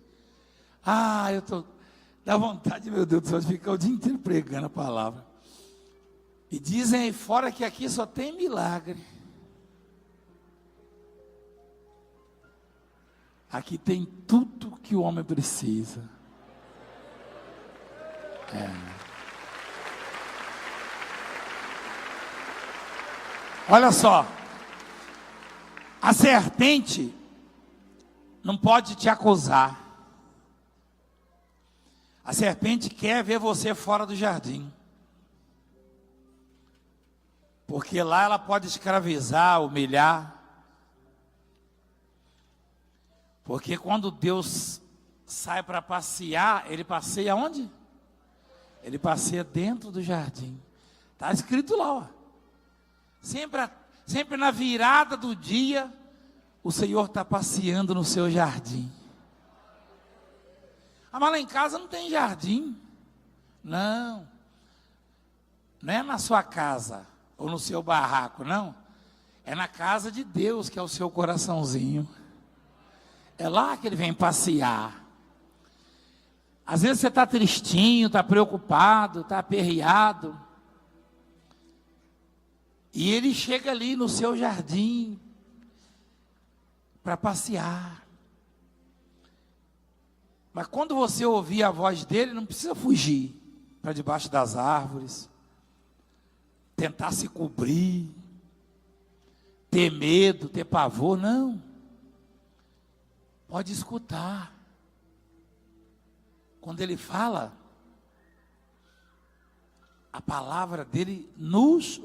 Speaker 1: Ah, eu estou... Dá vontade, meu Deus do céu, de ficar o dia inteiro pregando a palavra. E dizem aí fora que aqui só tem milagre. Aqui tem tudo que o homem precisa. Olha só. A serpente não pode te acusar. A serpente quer ver você fora do jardim. Porque lá ela pode escravizar, humilhar. Porque quando Deus sai para passear, Ele passeia onde? Ele passeia dentro do jardim. Está escrito lá, ó. Sempre na virada do dia, o Senhor está passeando no seu jardim. Ah, mas lá em casa não tem jardim. Não. Não é na sua casa ou no seu barraco, não. É na casa de Deus, que é o seu coraçãozinho. É lá que Ele vem passear. Às vezes você está tristinho, está preocupado, está aperreado. E Ele chega ali no seu jardim para passear. Mas quando você ouvir a voz dele, não precisa fugir para debaixo das árvores, tentar se cobrir, ter medo, ter pavor, não. Pode escutar. Quando ele fala, a palavra dele nos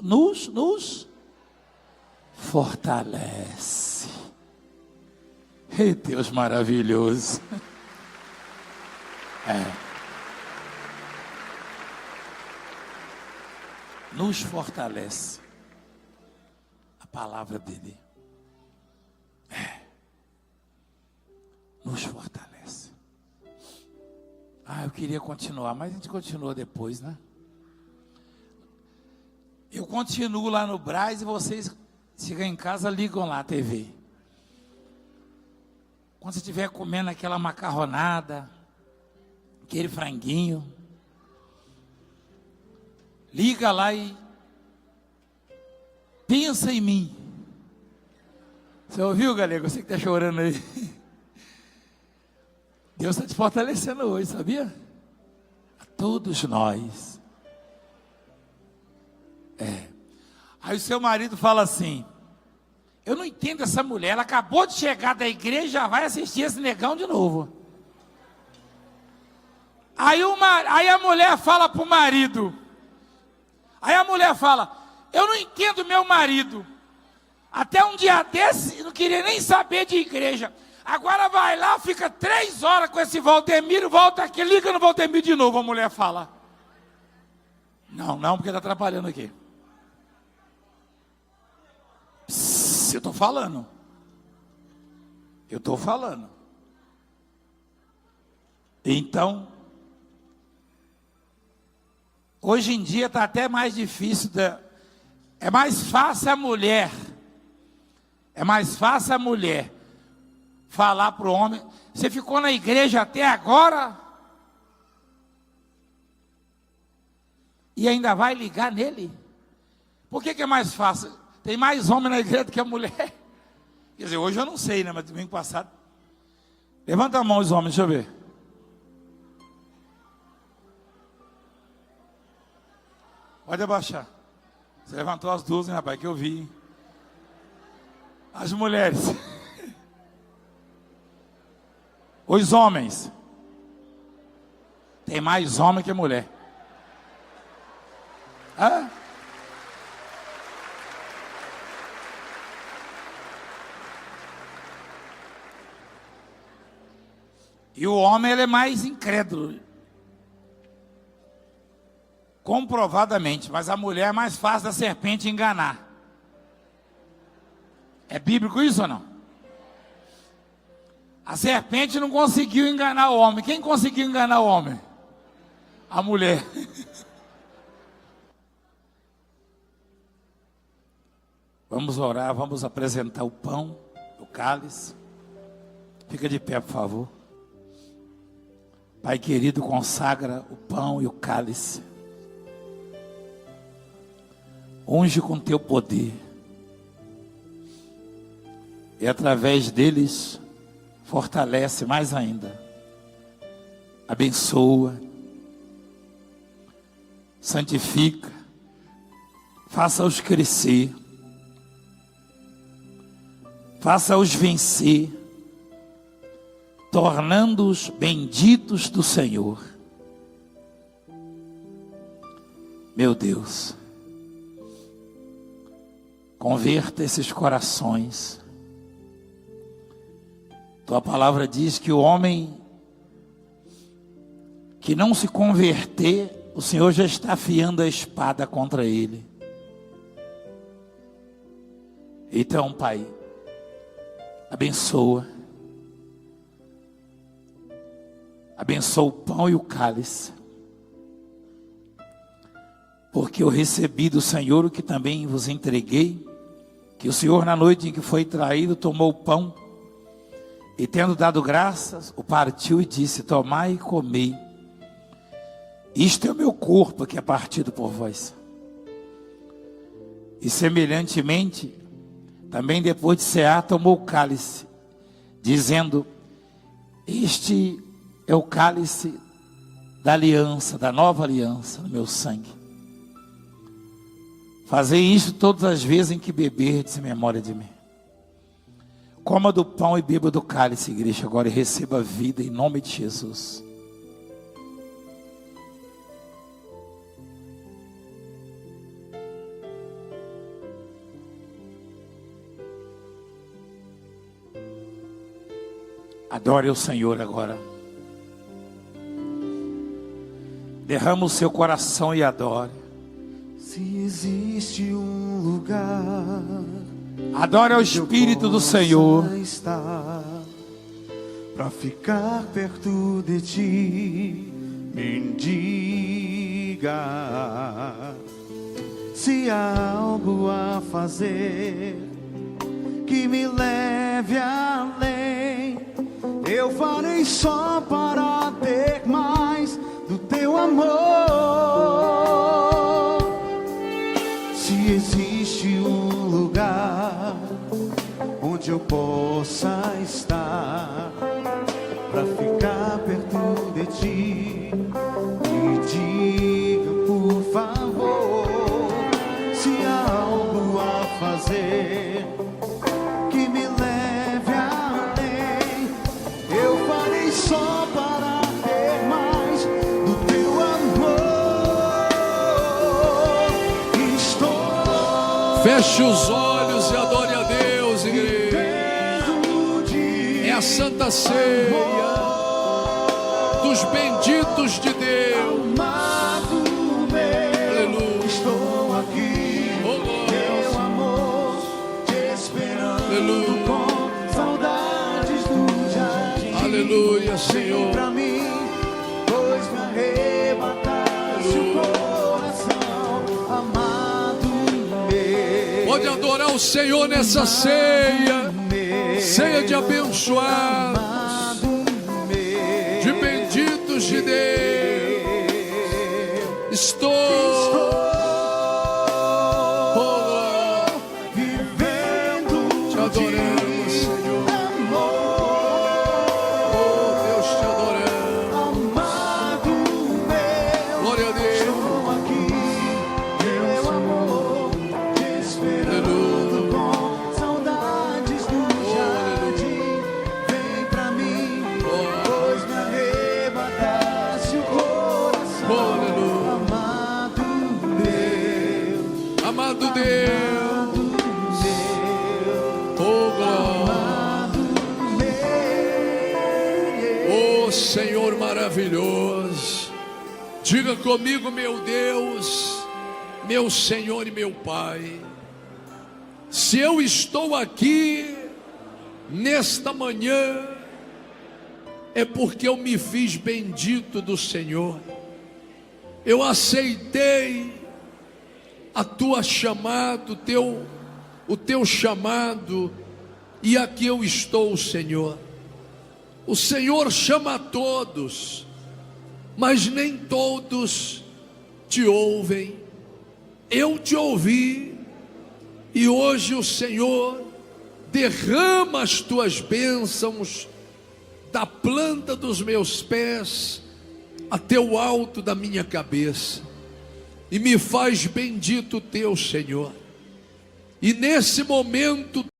Speaker 1: fortalece. Ei, Deus maravilhoso. Nos fortalece. A palavra dele. Nos fortalece. Eu queria continuar, mas a gente continua depois, né? Eu continuo lá no Brás e vocês chegam em casa, ligam lá a TV. Quando você estiver comendo aquela macarronada, aquele franguinho, liga lá e pensa em mim. Você ouviu, galera? Você que está chorando aí. Deus está te fortalecendo hoje, sabia? A todos nós. Aí o seu marido fala assim: eu não entendo essa mulher, ela acabou de chegar da igreja e já vai assistir esse negão de novo. Aí a mulher fala para o marido, eu não entendo meu marido, até um dia desse não queria nem saber de igreja, agora vai lá, fica 3 horas com esse Valdemiro, volta aqui, liga no Valdemiro de novo. A mulher fala: não, porque está atrapalhando aqui. Eu estou falando. Então, hoje em dia está até mais difícil, é mais fácil a mulher falar para o homem: você ficou na igreja até agora? E ainda vai ligar nele? Por que é mais fácil? Tem mais homem na igreja do que a mulher. Quer dizer, hoje eu não sei, né? Mas domingo passado. Levanta a mão os homens, deixa eu ver. Pode abaixar. Você levantou as duas, hein, rapaz, que eu vi. As mulheres. Os homens. Tem mais homem que mulher. Hã? E o homem, ele é mais incrédulo. Comprovadamente. Mas a mulher é mais fácil da serpente enganar. É bíblico isso ou não? A serpente não conseguiu enganar o homem. Quem conseguiu enganar o homem? A mulher. Vamos orar, vamos apresentar o pão, o cálice. Fica de pé, por favor. Pai querido, consagra o pão e o cálice. Unge com teu poder. E através deles, fortalece mais ainda. Abençoa. Santifica. Faça-os crescer. Faça-os vencer. Tornando-os benditos do Senhor. Meu Deus, converta esses corações. Tua palavra diz que o homem que não se converter, o Senhor já está afiando a espada contra ele. Então, Pai, abençoa. Abençoa o pão e o cálice. Porque eu recebi do Senhor o que também vos entreguei. Que o Senhor, na noite em que foi traído, tomou o pão. E tendo dado graças, o partiu e disse: tomai e comei. Isto é o meu corpo que é partido por vós. E semelhantemente, também depois de cear, tomou o cálice, dizendo: este é o cálice da aliança, da nova aliança, no meu sangue. Fazei isto todas as vezes em que beberdes em memória de mim. Coma do pão e beba do cálice, igreja, agora, e receba a vida em nome de Jesus. Adore o Senhor agora. Derrama o seu coração e adore.
Speaker 2: Se existe um lugar,
Speaker 1: adore ao Espírito do Senhor.
Speaker 2: Para ficar perto de ti, mendiga. Se há algo a fazer que me leve além, eu farei só para ter mais do teu amor. onde eu possa estar, pra ficar perto de ti. Me diga, por favor, se há algo a fazer que me leve além. Eu farei só para ter mais do teu amor. Estou.
Speaker 3: Feche os olhos e adore a Deus, igreja. É a Santa Ceia dos benditos de Deus.
Speaker 2: Amado meu, estou aqui, meu amor, te esperando com saudades do jardim.
Speaker 3: Aleluia,
Speaker 2: Vem
Speaker 3: Senhor.
Speaker 2: pra mim, pois me arrebataste o coração, amado meu.
Speaker 3: Pode adorar o Senhor nessa ceia, ceia de abençoados, de benditos de Deus. Estou
Speaker 2: vivendo
Speaker 3: te adorando, Senhor. Oh, Deus, te adorando.
Speaker 2: amado meu.
Speaker 3: Glória a Deus.
Speaker 2: Estou aqui, meu amor, te esperando com saudades do jardim. Vem pra mim, pois me arrebataste o coração.
Speaker 3: Aleluia.
Speaker 2: Amado Deus,
Speaker 3: Amado Deus. Oh, glória. Oh, Senhor maravilhoso. Diga comigo, meu Deus, meu Senhor e meu Pai. Se eu estou aqui nesta manhã, é porque eu me fiz bendito do Senhor. Eu aceitei a tua chamada, o teu chamado, e aqui eu estou, Senhor. O Senhor chama a todos, mas nem todos te ouvem. Eu te ouvi, e hoje o Senhor derrama as tuas bênçãos da planta dos meus pés até o alto da minha cabeça, e me faz bendito teu Senhor. E nesse momento